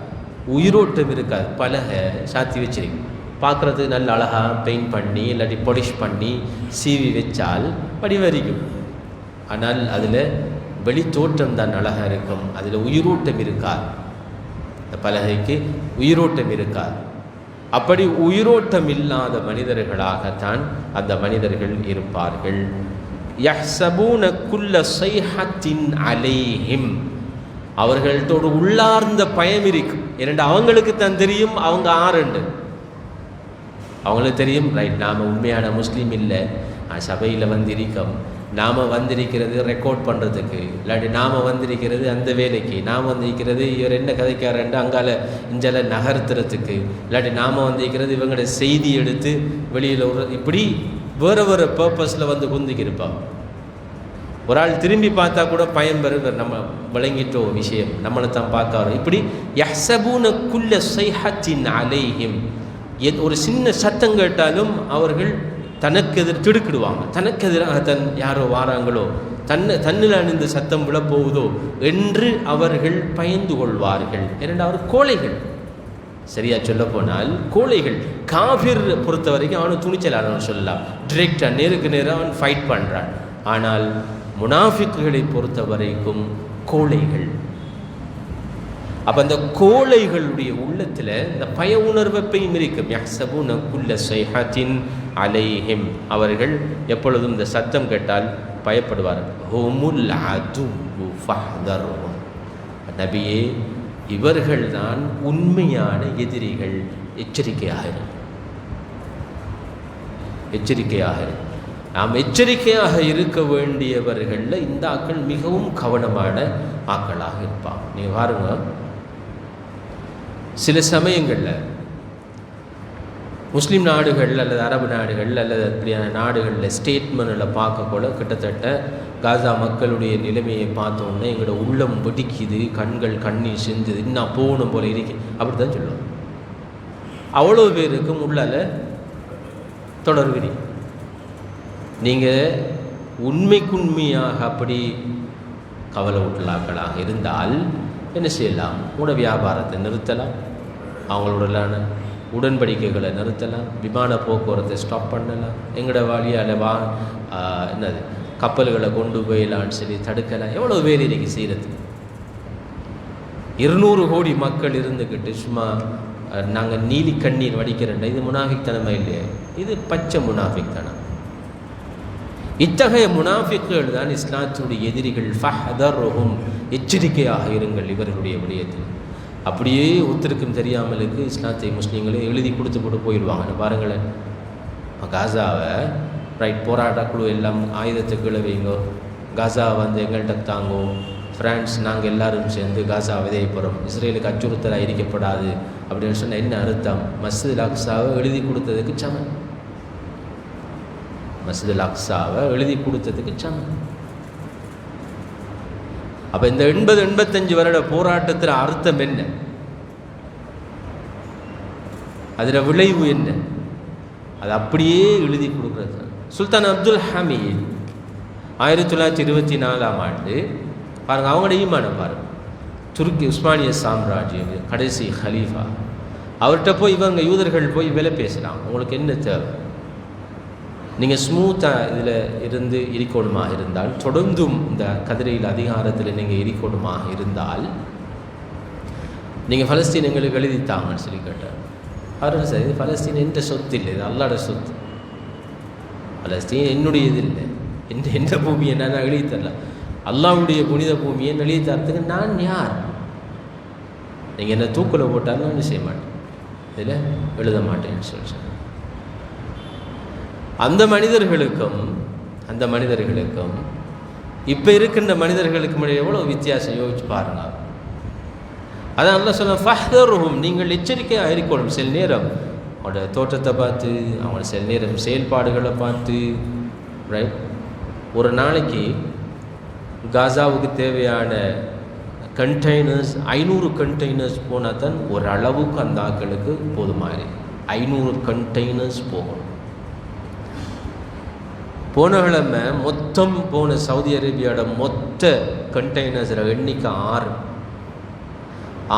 உயிரோட்டம் இருக்காது. பலகை சாத்தி வச்சிருக்கு, பார்க்குறதுக்கு நல்ல அழகாக பெயிண்ட் பண்ணி இல்லாட்டி பொலிஷ் பண்ணி சீவி வச்சால் வடிவரிக்கும். ஆனால் அதில் வெளி தோற்றம் தான் அழகாக இருக்கும், அதில் உயிரோட்டம் இருக்காது. இந்த பலகைக்கு உயிரோட்டம் இருக்காது. அப்படி உயிரோட்டம் இல்லாத மனிதர்களாகத்தான் அந்த மனிதர்கள் இருப்பார்கள். யஹ்சபூன குல்ல ஸைஹத்தின் அலைஹிம், அவர்களோடு உள்ளார்ந்த பயம் இருக்கும். இரண்டு அவங்களுக்கு தான் தெரியும் அவங்க ஆறுண்டு. அவங்களுக்கு தெரியும், ரைட், நாம் உண்மையான முஸ்லீம் இல்லை, சபையில் வந்திருக்கோம், நாம் வந்திருக்கிறது ரெக்கார்ட் பண்ணுறதுக்கு, இல்லாட்டி நாம் வந்திருக்கிறது அந்த வேலைக்கு, நாம் வந்திருக்கிறது இவர் என்ன கதைக்காரண்டு அங்கால இஞ்சால நகர்த்துறதுக்கு, இல்லாட்டி நாம் வந்திருக்கிறது இவங்களோட செய்தி எடுத்து வெளியில் ஒரு இப்படி வேறு வேறு பர்பஸில் வந்து குந்திக்கிருப்பான். ஒரு ஆள் திரும்பி பார்த்தா கூட பயம் பெறுங்க, நம்ம விளங்கிட்டோ விஷயம், நம்மளை தான் பார்க்க. இப்படி யஹ்சபூன குல்ல ஸைஹத்தின் அலைஹிம், ஒரு சின்ன சத்தம் கேட்டாலும் அவர்கள் தனக்கு எதிர் திடுக்கிடுவாங்க. தனக்கு எதிராக யாரோ வாராங்களோ, தன்னில் அணிந்த சத்தம் விழப்போகுதோ என்று அவர்கள் பயந்து கொள்வார்கள். இரண்டாவது கோழைகள், சரியா சொல்ல போனால் கோழைகள். காஃபிர் பொறுத்த வரைக்கும் அவனு துணிச்சலானவன் சொல்லலாம், டிரெக்டாக நேருக்கு நேராக அவன் ஃபைட் பண்ணுறான். ஆனால் முனாஃபிக்குகளை பொறுத்த வரைக்கும் கோழைகள். அப்போ அந்த கோழைகளுடைய உள்ளத்தில் இந்த பய உணர்வையும் இருக்கும். யஹ்சபூன குல்ல ஸைஹத்தின் அலைஹிம், அவர்கள் எப்பொழுதும் இந்த சத்தம் கேட்டால் பயப்படுவார்கள். ஹுமுல் அதுவு ஃபஹ்தர்ஹும், நபியே இவர்கள்தான் உண்மையான எதிரிகள், எச்சரிக்கையாக நாம் எச்சரிக்கையாக இருக்க வேண்டியவர்களில் இந்த ஆக்கள் மிகவும் கவனமான ஆக்களாக இருப்பாங்க. நீங்கள் பாருங்க, சில சமயங்களில் முஸ்லீம் நாடுகள் அல்லது அரபு நாடுகள் அல்லது அப்படியான நாடுகளில் ஸ்டேட்மெண்ட்டில் பார்க்கக்கூட கிட்டத்தட்ட காசா மக்களுடைய நிலைமையை பார்த்தோன்னே எங்களோட உள்ளம் வெடிக்குது, கண்கள் கண்ணீர் செஞ்சுது, இன்னும் போகணும் போல இருக்கு, அப்படி தான் சொல்லுவோம். அவ்வளோ பேருக்கும் உள்ளால் தொடர்கிறீ. நீங்கள் உண்மைக்குண்மையாக அப்படி கவலை விட்டலாக்களாக இருந்தால் என்ன செய்யலாம்? உங்களோட வியாபாரத்தை நிறுத்தலாம், அவங்களோட உடன்படிக்கைகளை நிறுத்தலாம், விமான போக்குவரத்தை ஸ்டாப் பண்ணலாம், எங்களோட வழியால் என்னது கப்பல்களை கொண்டு போயிடலான்னு சொல்லி தடுக்கலாம். எவ்வளோ பேர் இன்றைக்கி செய்கிறது? 200 கோடி மக்கள் இருந்துக்கிட்டு சும்மா நாங்கள் நீலி கண்ணீர் வடிக்கிறேன், இது முனாஃபிக்தனமே இல்லையே? இது பச்சை முனாஃபிக்தனம். இத்தகைய முனாஃபிக்குகள் தான் இஸ்லாத்துடைய எதிரிகள். ஃபஹ்தர்ஹும், எச்சரிக்கையாக இருங்கள் இவர்களுடைய விடயத்தில். அப்படியே ஒருத்தருக்கும் தெரியாமலுக்கு இஸ்லாத்தை முஸ்லீம்களே எழுதி கொடுத்து போட்டு போயிடுவாங்க. பாருங்களேன், காசாவை ரைட் போராட்ட குழு எல்லாம் ஆயுதத்தை கீழே வைங்கோ, காசா வந்து எங்கள்கிட்ட தாங்கோ, ஃப்ரான்ஸ் நாங்கள் எல்லாரும் சேர்ந்து காசா விதைய போகிறோம், இஸ்ரேலுக்கு அச்சுறுத்தலாக இருக்கப்படாது அப்படின்னு சொன்னால் என்ன அர்த்தம்? மஸ்ஜிதுல் அக்ஸாவை எழுதி கொடுத்ததுக்கு சமன். மஸ்ஜிதுல் அக்ஸாவை எழுதி கொடுத்ததுக்கு சமன். அப்போ இந்த 80-85 வருட போராட்டத்தில் அர்த்தம் என்ன? அதில் விளைவு என்ன? அது அப்படியே எழுதி கொடுக்குறது. சுல்தான் அப்துல் ஹமீத் 1924ஆம் ஆண்டு பாருங்கள், அவங்களோட ஈமானம் பாருங்கள். துருக்கி உஸ்மானிய சாம்ராஜ்யம் கடைசி ஹலீஃபா, அவர்கிட்ட போய் இவங்க யூதர்கள் போய் விலை பேசுகிறாங்க, உங்களுக்கு என்ன தேவை? நீங்கள் ஸ்மூத்தாக இதில் இருந்து இருக்கணுமாக இருந்தால், தொடர்ந்தும் இந்த கதிரையில் அதிகாரத்தில் நீங்கள் இருக்கணுமாக இருந்தால், நீங்கள் பலஸ்தீன் எங்களுக்கு எழுதித்தாங்கன்னு சொல்லி கேட்டார். அவர் சரி, பலஸ்தீன் எந்த சொத்து இல்லை, இது அல்லாட சொத்து. பலஸ்தீன் என்னுடைய இது இல்லை, எந்த பூமியை நான் எழுதி தரல, அல்லாவுடைய புனித பூமியை எழுதி தரத்துக்கு நான் யார்? நீங்கள் என்ன தூக்கில் போட்டாலும் நான் செய்ய மாட்டேன், இதில் எழுத மாட்டேன்னு சொல்லி. அந்த மனிதர்களுக்கும் இப்போ இருக்கின்ற மனிதர்களுக்கு எவ்வளோ வித்தியாசம் யோசிச்சு பாருங்க. அதான் நல்லா சொல்ல, ஃபஹ்தர்ஹும், நீங்கள் எச்சரிக்கையாக இருக்கணும். சில நேரம் அவங்களோட தோற்றத்தை பார்த்து, அவங்களோட சில நேரம் செயல்பாடுகளை பார்த்து, ரைட், ஒரு நாளைக்கு காசாவுக்கு தேவையான கண்டெய்னர்ஸ் 500 கண்டெய்னர்ஸ் போனால் தான் ஒரு அளவுக்கு அந்த ஆட்களுக்கு போதுமாறு. 500 கண்டெய்னர்ஸ் போகணும். போன கிழமை மொத்தம் போன சவுதி அரேபியாவோட மொத்த கண்டெய்னர்ஸில் எண்ணிக்கை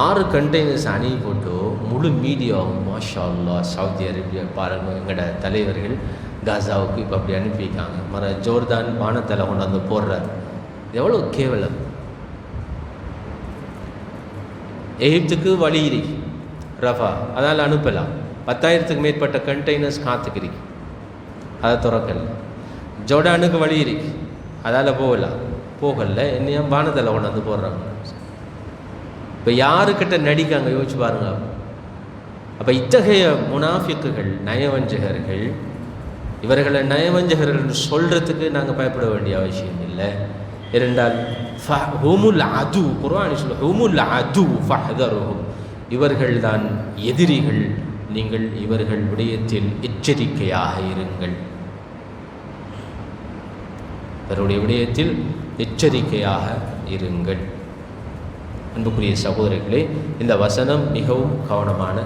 6 கண்டெய்னர்ஸ் அணி போட்டு முழு மீடியாவும் மாஷா அல்லாஹ் சவுதி அரேபியா பாருங்கள், எங்களோட தலைவர்கள் காசாவுக்கு இப்போ அப்படி அனுப்பியிருக்காங்க, ஜோர்தான் வானத்தில் கொண்டாந்து போடுறார். எவ்வளோ கேவலம்! எகிப்துக்கு வழி இருக்கு ரஃபா, அதனால் அனுப்பலாம். 10,000க்கு மேற்பட்ட கண்டெய்னர்ஸ் காத்துக்கிறீங்க, அதை திறக்கல. ஜோர்டானுக்கு வழி இருக்கு, அதால் போகல, என்னையும் வானத்தில் கொண்டாந்து போடுறாங்க. இப்போ யாருக்கிட்ட நடிக்காங்க யோசிச்சு பாருங்க. அப்போ இத்தகைய முனாஃபிக்குகள், நயவஞ்சகர்கள், இவர்களை நயவஞ்சகர்கள் சொல்கிறதுக்கு நாங்கள் பயப்பட வேண்டிய அவசியம் இல்லை. இரண்டால் ஹுமுல் அது, குர்ஆன் சொல்ல ஹுமுல் அது ஃபஹ்தருஹும், இவர்கள்தான் எதிரிகள், நீங்கள் இவர்கள் விடயத்தில் எச்சரிக்கையாக இருங்கள். இவருடைய விடயத்தில் எச்சரிக்கையாக இருங்கள். அன்புக்குரிய சகோதரர்களே, இந்த வசனம் மிகவும் கவனமான.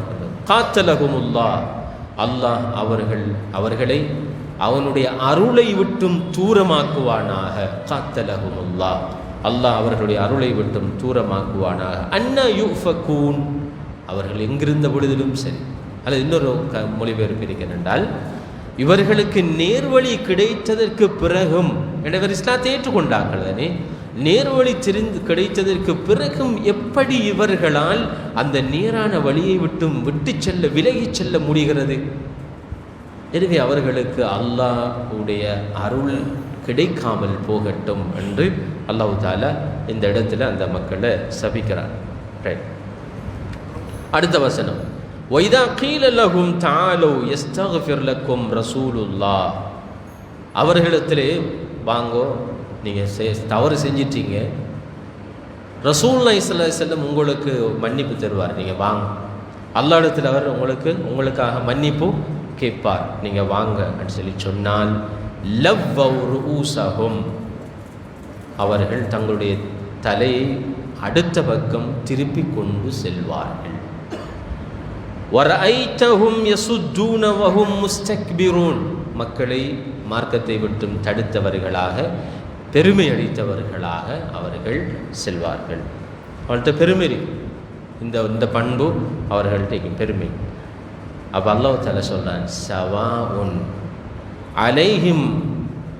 காத்தலகுமுல்லாஹ், அல்லாஹ் அவர்களை அவனுடைய அருளை விட்டும் தூரமாக்குவானாக. காத்தலகுமுல்லாஹ், அல்லாஹ் அவர்களுடைய அருளை விட்டும் தூரமாக்குவானாக. அன்னா யுஃபகூன், அவர்கள் எங்கிருந்த பொழுதிலும் சரி. அல்லது இன்னொரு மொழிபெயர்ப்பு இருக்கிறால், இவர்களுக்கு நேர்வழி கிடைத்ததற்கு பிறகும், எனவே இஸ்லாத்தை ஏற்றுக்கொண்டார்கள் தானே, நேர்வழி கிடைத்ததற்கு பிறகும் எப்படி இவர்களால் அந்த நேரான வழியை விட்டு செல்ல, விலகி செல்ல முடிகிறது? எனவே அவர்களுக்கு அல்லாஹ்வுடைய அருள் கிடைக்காமல் போகட்டும் என்று அல்லாஹ் தஆலா இந்த இடத்துல அந்த மக்களை சபிக்கிறார். அடுத்த வசனம், வைதா கீல லஹும் தஆலு யஸ்தக்ஃபிர் லக்கும் ரசூலுல்லாஹ், அவர்களிடத்திலே வாங்கோ, நீங்கள் தவறு செஞ்சிட்டீங்க, ரசூலுல்லாஹி ஸல்லல்லாஹு அலைஹி வஸல்லம் உங்களுக்கு மன்னிப்பு தருவார், நீங்கள் வாங்க, அல்லாஹ் இடத்துல அவர் உங்களுக்காக மன்னிப்பு கேட்பார், நீங்கள் வாங்கன்னு சொல்லி சொன்னால் லவ்வவ் ரூஸஹும், அவர்கள் தங்களுடைய தலையை அடுத்த பக்கம் திருப்பி கொண்டு செல்வார்கள். வரஐதஹும் யசுத்தூன வஹும் முஸ்தக்பிரூன், மக்களை மார்க்கத்தை விட்டும் தடுத்தவர்களாக, பெருமை அளித்தவர்களாக அவர்கள் செல்வார்கள். அவர்கள்ட்ட பெருமை, இந்த பண்பு அவர்கள்ட்ட பெருமை. அப்போ அல்லாஹ் தஆலா சொல்றான், சவாஉன் அலைஹிம்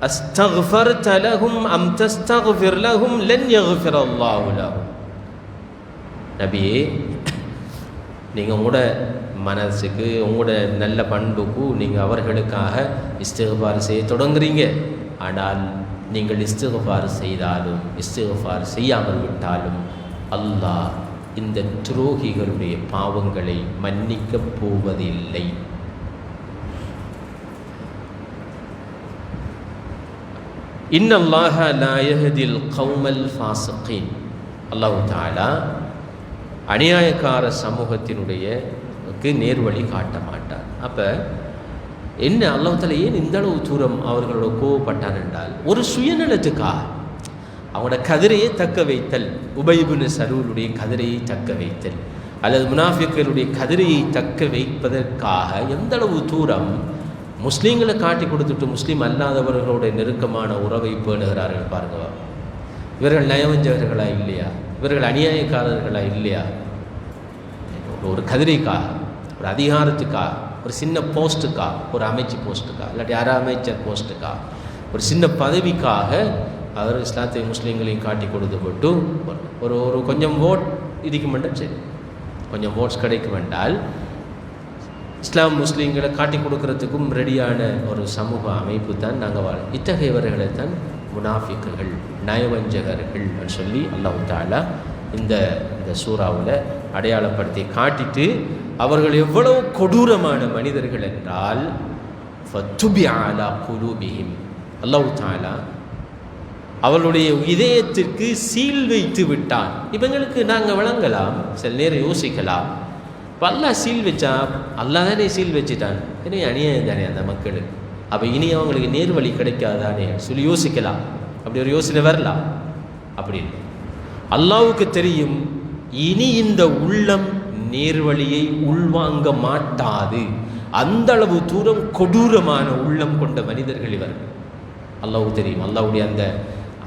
அஸ்தக்ஃபர்த லஹும் அம் தஸ்தக்ஃபிர் லஹும் லன் யக்ஃபிர் அல்லாஹு லஹும். நபியே, நீங்கள் உங்களோட மனசுக்கு, உங்களோட நல்ல பண்புக்கு நீங்கள் அவர்களுக்காக இஸ்திக்ஃபார் செய்ய தொடங்குறீங்க. ஆனால் நீங்கள் இஸ்திக்ஃபார் செய்தாலும் இஸ்திக்ஃபார் செய்யாமல் விட்டாலும் அல்லாஹ் இந்த துரோகிகளுடைய பாவங்களை மன்னிக்கப் போவதில்லை. இன்னல்லாஹ லா யஹ்தில் கௌமல் ஃபாஸிகீன். அல்லாஹ் தஆலா அநியாயக்கார சமூகத்தினுடைய நேர்வழி காட்ட மாட்டார். அப்போ என்ன அல்லாஹ் தஆலா ஏன் இந்த அளவு தூரம் அவர்களோட கோவப்பட்டான் என்றால், ஒரு சுயநலத்துக்காக அவங்களோட கதிரையை தக்க வைத்தல், உபய் இப்னு சலூலுடைய கதிரையை தக்க வைத்தல், அல்லது முனாஃபிக்குகளுடைய கதிரையை தக்க வைப்பதற்காக எந்த அளவு தூரம் முஸ்லீம்களை காட்டி கொடுத்துட்டு முஸ்லீம் அல்லாதவர்களோட நெருக்கமான உறவை பேணுகிறார்கள் பாருங்க. இவர்கள் நயவஞ்சகர்களா இல்லையா? இவர்கள் அநியாயக்காரர்களா இல்லையா? ஒரு கதிரைக்காக, ஒரு அதிகாரத்துக்காக, ஒரு சின்ன போஸ்ட்டுக்காக, ஒரு அமைச்சு போஸ்ட்டுக்காக, இல்லாட்டி அரை அமைச்சர் போஸ்ட்டுக்காக, ஒரு சின்ன பதவிக்காக அவர் இஸ்லாத்தை முஸ்லீம்களையும் காட்டி கொடுத்து போட்டு ஒரு கொஞ்சம் ஓட் இதுக்கு வேண்டாம், சரி கொஞ்சம் ஓட்ஸ் கிடைக்கும் என்றால் இஸ்லாம் முஸ்லீம்களை காட்டி கொடுக்கறதுக்கும் ரெடியான ஒரு சமூக அமைப்பு தான் நாங்கள் வாழ. இத்தகையவர்களை தான் முனாஃபிக்குகள், நயவஞ்சகர்கள் சொல்லி அல்லாஹ் தஆலா இந்த சூறாவில் அடையாளப்படுத்தி காட்டிட்டு, அவர்கள் எவ்வளவு கொடூரமான மனிதர்கள் என்றால் ஃபத்துபிஅ அலா குலூபிஹிம், அல்லாஹ் தஆலா அவளுடைய இதயத்திற்கு சீல் வைத்து விட்டான். இவங்களுக்கு நாங்கள் வழங்கலாம், சில நேரம் யோசிக்கலாம், இப்போ அல்லாஹ் சீல் வச்சா, அல்லாஹ் தானே சீல் வச்சுட்டான், இனி அநியாயம் தானே அந்த மக்களுக்கு, அப்போ இனி அவங்களுக்கு நேர்வழி கிடைக்காதானே சொல்லி யோசிக்கலாம். அப்படி ஒரு யோசனை வரலாம். அப்படி இல்லை, அல்லாஹ்வுக்கு தெரியும் இனி இந்த உள்ளம் நேர்வழியை உள்வாங்க மாட்டாது. அந்த அளவு தூரம் கொடூரமான உள்ளம் கொண்ட மனிதர்கள் இவர்கள். அல்லாஹ்வுக்கு தெரியும். அல்லாஹ்வுடைய அந்த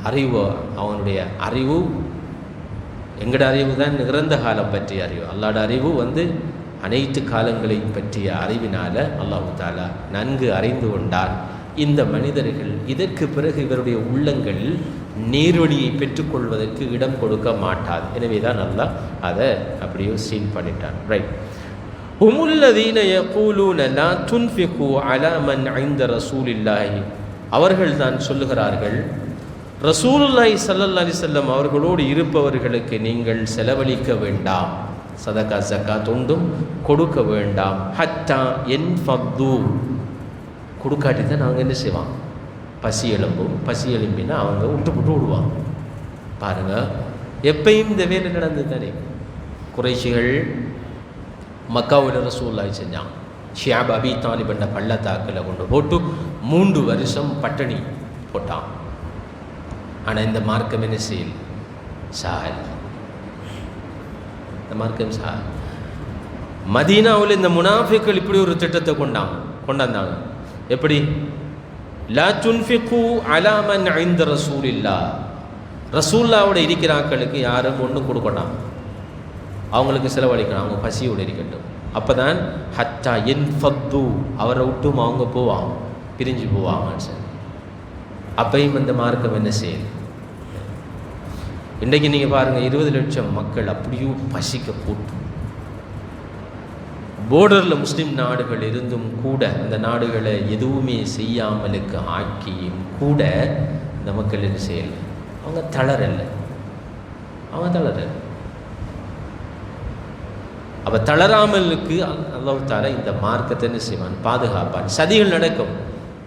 அறிவு, அவனுடைய அறிவு எங்கட அறிவு தான் இறந்த காலம் பற்றிய அறிவு. அல்லாஹ்வோட அறிவு அனைத்து காலங்களையும் பற்றிய அறிவினால அல்லாஹ் தஆலா நன்கு அறிந்து கொண்டார். இந்த மனிதர்கள் இதற்கு பிறகு இவருடைய உள்ளங்களில் நேர்வழியை பெற்றுக்கொள்வதற்கு இடம் கொடுக்க மாட்டாது. எனவே தான் அல்லாஹ் அதை அப்படியே சீல் பண்ணிட்டான். ரைட். ஹுமுல்லதீன யகூலூன லா துன்ஃபிகு அலா மன் இன்த ரசூலில்லாஹி, அவர்கள் தான் சொல்லுகிறார்கள், ரசூலுல்லாஹி ஸல்லல்லாஹு அலைஹி வஸல்லம் அவர்களோடு இருப்பவர்களுக்கு நீங்கள் செலவழிக்க வேண்டாம், சதகா ஜகாத் ஒன்றும் கொடுக்க வேண்டாம். ஹத்தா யன்ஃபது, கொடுக்காட்டி தான் நாங்கள் என்ன செய்வாங்க, பசி எழும்பும். பசி எழும்பினா அவங்க விட்டு விடுவாங்க. பாருங்கள், எப்பயும் இந்த வேலை நடந்து தானே. குறைஷிகள் மக்காவில் ரசூலுல்லாஹி செஞ்சாங்க. ஷியாப் அபி தாலிப் என்ற பள்ளத்தாக்கில் கொண்டு போட்டு 3 வருஷம் பட்டினி போட்டான். ஆனால் இந்த மார்க்கம் என்ன செய்யல் சால், இந்த மார்க்கம் சால். மதீனாவில் இந்த முனாஃபிக்கள் இப்படி ஒரு திட்டத்தை கொண்டாந்தாங்க. எப்படி? லா துன்ஃபிகு அலா மன் இன்த ரசூலில்லாஹ், ரசூலுல்லாஹ்வோட இருக்கிறாக்களுக்கு யாரும் ஒன்றும் கொடுக்கணும், அவங்களுக்கு செலவழிக்கணும், அவங்க பசியோடு இருக்கட்டும். அப்போ தான் ஹத்தா யன்ஃபது, அவரை விட்டும் அவங்க போவாங்க, பிரிஞ்சு போவாங்கன்னு சொல்லி. அப்பையும் இந்த மார்க்கம் என்ன செய்யுது? இன்றைக்கு நீங்கள் பாருங்கள், 20 லட்சம் மக்கள் அப்படியும் பசிக்க போட்டு போர்டரில் முஸ்லீம் நாடுகள் இருந்தும் கூட அந்த நாடுகளை எதுவுமே செய்யாமலுக்கு ஆக்கியும் கூட இந்த மக்கள் என்ன செய்யலை, அவங்க தளரலை. அப்போ தளராமலுக்கு அல்லாஹ் தஆலா இந்த மார்க்கத்தை என்ன செய்வான், பாதுகாப்பான். சதிகள் நடக்கும்,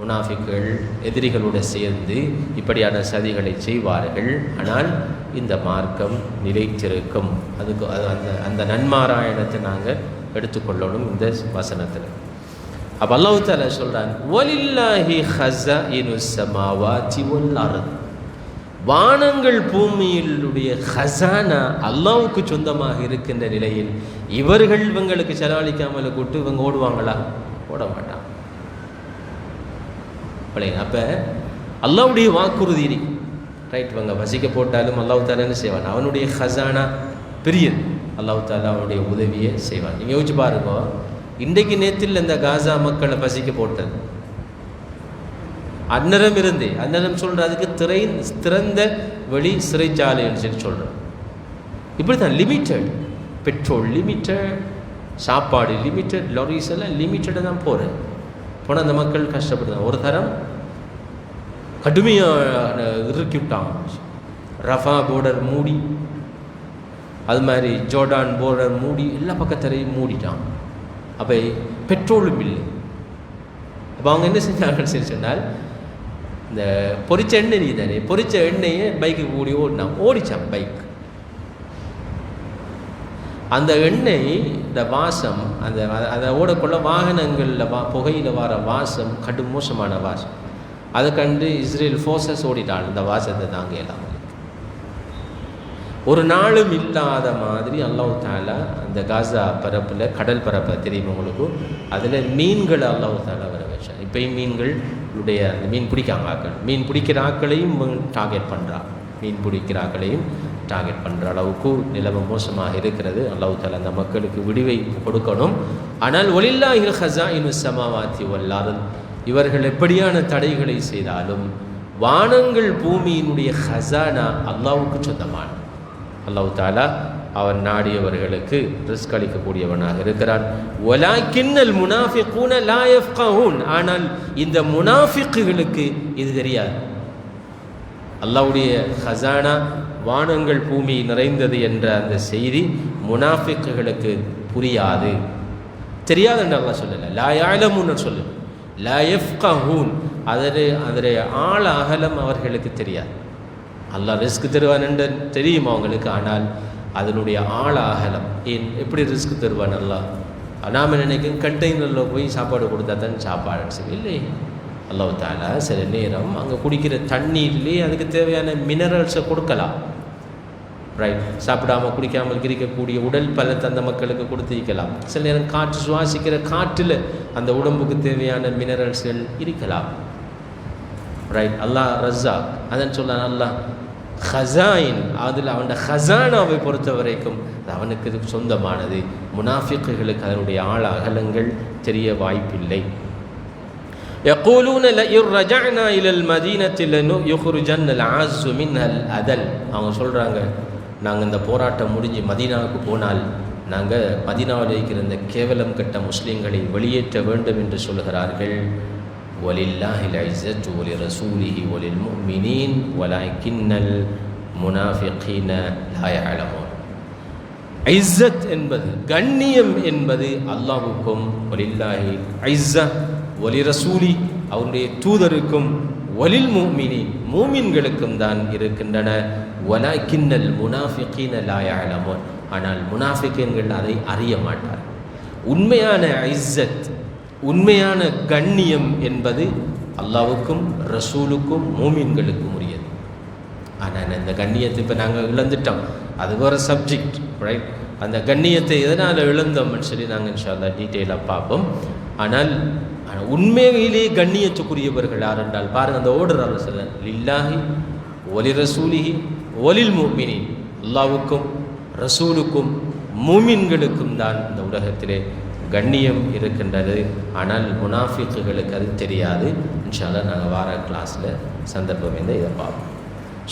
முனாஃபிக்கள் எதிரிகளோடு சேர்ந்து இப்படியான சதிகளை செய்வார்கள். ஆனால் இந்த மார்க்கம் நிலைத்திருக்கும். அதுக்கு அந்த நன்மாராயணத்தை நாங்கள் எடுத்துக்கொள்ளணும் இந்த வசனத்தில். அப்போ அல்லாஹ் தஆலா சொல்கிறான், வலில்லாஹி ஹஸாயினுஸ் ஸமாவாதி வல் அர்த், வானங்கள் பூமியிலுடைய ஹசானா அல்லாஹ்வுக்கு சொந்தமாக இருக்கின்ற நிலையில் இவங்களுக்கு செலவழிக்காமல் கூட்டு இவங்க ஓடுவாங்களா? ஓட மாட்டான். அப்போ அல்லாஹ்வுடைய வாக்குறுதி ரைட். இவங்க வசிக்க போட்டாலும் அல்லாஹ் தஆலா என்ன செய்வான்? அவனுடைய ஹசானா பெரியது. அல்லாஹ் தஆலா அவனுடைய உதவியை செய்வான். நீங்கள் யோசிச்சு பாருங்க, இன்றைக்கு நேற்றில் இந்த காசா மக்களை பசிக்க போட்டது அந்நரம் சொல்கிற அதுக்கு திறந்த வெளி சிறைச்சாலைன்னு சொல்லி சொல்கிறோம். இப்படி தான் லிமிட்டட், பெட்ரோல் லிமிட்டட், சாப்பாடு லிமிட்டட், லாரிஸ் எல்லாம் லிமிட்டடாக தான் போனால் அந்த மக்கள் கஷ்டப்படுறாங்க. ஒரு தரம் கடுமையாக இறுக்கி விட்டாங்க. ரஃபா போர்டர் மூடி, அது மாதிரி ஜோர்டான் போர்டர் மூடி, எல்லா பக்கத்தரையும் மூடிட்டான். அப்போ பெட்ரோலும் இல்லை. அப்போ அவங்க என்ன செஞ்சாங்கன்னு சொல்லி சொன்னால், இந்த பொரிச்ச எண்ணெய் தானே, பொரிச்ச எண்ணெயை பைக்கு கூடி ஓடிச்சான் பைக். அந்த எண்ணெய் இந்த வாசம் அதை ஓடக்குள்ள வாகனங்களில் புகையில் வர வாசம் கடும் மோசமான வாசம். அதை கண்டு இஸ்ரேல் ஃபோர்ஸஸ் ஓடிட்டாள். இந்த வாசத்தை தாங்க இல்லாமல் ஒரு நாளும் இல்லாத மாதிரி அல்லாஹ் தஆலா அந்த காசா பரப்பில், கடல் பரப்பை தெரியும் உங்களுக்கு, அதில் மீன்களை அல்லாஹ் தஆலா வர வச்சார். இப்போயும் மீன்களுடைய அந்த மீன் பிடிக்காங்க ஆக்கள், மீன் பிடிக்கிற ஆக்களையும் டார்கெட் பண்ணுற அளவுக்கு நிலைமை மோசமாக இருக்கிறது. அல்லாஹ் தஆலா அந்த மக்களுக்கு விடுவை கொடுக்கணும். ஆனால் வலில்லாஹில் ஹஸாயினுஸ் ஸமாவாதி வல் அர்த், இவர்கள் எப்படியான தடைகளை செய்தாலும் வானங்கள் பூமியினுடைய ஹஸானா அல்லாஹ்வுக்கு சொந்தமான. அல்லாஹ் தஆலா அவன் நாடியவர்களுக்கு ரிஸ்க் அளிக்கக்கூடியவனாக இருக்கிறான். வலாக்கின்னல் முனாஃபிகூன லா யஃப்கஹூன், ஆனால் இந்த முனாஃபிக்குகளுக்கு இது தெரியாது. அல்லாஹ்வுடைய ஹஸானா வானங்கள் பூமி நிறைந்தது என்ற அந்த செய்தி முனாஃபிக்குகளுக்கு புரியாது, தெரியாது என்று அல்லாஹ் சொல்லலை. லா யஅலமூன்னு சொல்லு, லா யஃப்கஹூன், அதனுடைய ஆழ அகலம் அவர்களுக்கு தெரியாது. அல்லாஹ் ரிஸ்க் தருவான் என்று தெரியும் அவங்களுக்கு, ஆனால் அதனுடைய ஆழ அகலம் எப்படி ரிஸ்க் தருவான் அல்லாஹ்? நாம் நினைக்கும் கண்டெய்னரில் போய் சாப்பாடு கொடுத்தா தான் சாப்பாடு சரி இல்லை. அல்லாஹ் தஆலா சில நேரம் அங்கே குடிக்கிற தண்ணீர்லேயே அதுக்கு தேவையான மினரல்ஸை கொடுக்கலாம். ரைட், சாப்பிடாமல் குடிக்காமல் இருக்கக்கூடிய உடல் பலத்தை அந்த மக்களுக்கு கொடுத்திருக்கலாம். சில நேரம் காற்று சுவாசிக்கிற காற்றில் அந்த உடம்புக்கு தேவையான மினரல்ஸ்கள் இருக்கலாம். ரைட், அல்லாஹ் ரஸாக், அதன் சொல்லான் அல்லாஹ் ஹஸாயின், அதில் அவன் ஹஸானாவை பொறுத்த வரைக்கும் அவனுக்கு சொந்தமானது. முனாஃபிக்குகளுக்கு அதனுடைய ஆழ அகலங்கள் தெரிய வாய்ப்பில்லை. யகூலூன லஇன் ரஜஅனா இலல் மதீனத்தி லயுக்ரிஜன்ன அல்-அஅஸ்ஸு மின்ஹல் அதல், அவங்க சொல்கிறாங்க, நாங்கள் இந்த போராட்டம் முடிஞ்சு மதீனாவுக்கு போனால் நாங்கள் மதீனாவில் இருக்கிற இந்த கேவலம் கட்ட முஸ்லீம்களை வெளியேற்ற வேண்டும் என்று சொல்கிறார்கள். வலில்லாஹில் இஸ்ஸத்து வலிரசூலிஹி வலில்முஃமினீன் வலாக்கின்னல் முனாஃபிகீன லா யஅலமூன். இஸ்ஸத் என்பது, கண்ணியம் என்பது அல்லாஹ்வுக்கும், வலில்லாஹி இஸ்ஸா வலிரசூலி, அவருடைய தூதருக்கும், வலில் முஃமினீன் மூமின்களுக்கும் தான் இருக்கின்றன. வலாக்கின்னல் முனாஃபிகீன லா யஅலமூன், ஆனால் முனாஃபிகீன்கள் அதை அறிய மாட்டார். உண்மையான இஸ்ஸத், உண்மையான கண்ணியம் என்பது அல்லாஹ்வுக்கும் ரசூலுக்கும் மூமின்களுக்கும் உரியது. ஆனால் இந்த கண்ணியத்தை இப்போ நாங்கள் இழந்துட்டோம், அது வேறு சப்ஜெக்ட். ரைட், அந்த கண்ணியத்தை எதனால் இழந்தோம்னு சொல்லி நாங்கள் இன்ஷா அல்லாஹ் டீட்டெயிலாக பார்ப்போம். ஆனால் உண்மையிலேயே கண்ணியத்துக்குரியவர்கள் யார் என்றால் பாருங்கள், அந்த ஓர்டர் அல்லாஹ் சொல்ல, லில்லாஹி ஒலி ரசூலிஹி ஒலில் முஃமினீன், அல்லாஹ்வுக்கும் ரசூலுக்கும் மூமின்களுக்கும் தான் இந்த உலகத்திலே கண்ணியம் இருக்கின்றது. ஆனால் முனாஃபிக்குகளுக்கு அது தெரியாது. இன்ஷா அல்லாஹ் நாங்கள் வார கிளாஸில் சந்தர்ப்பம் இதை பார்ப்போம்.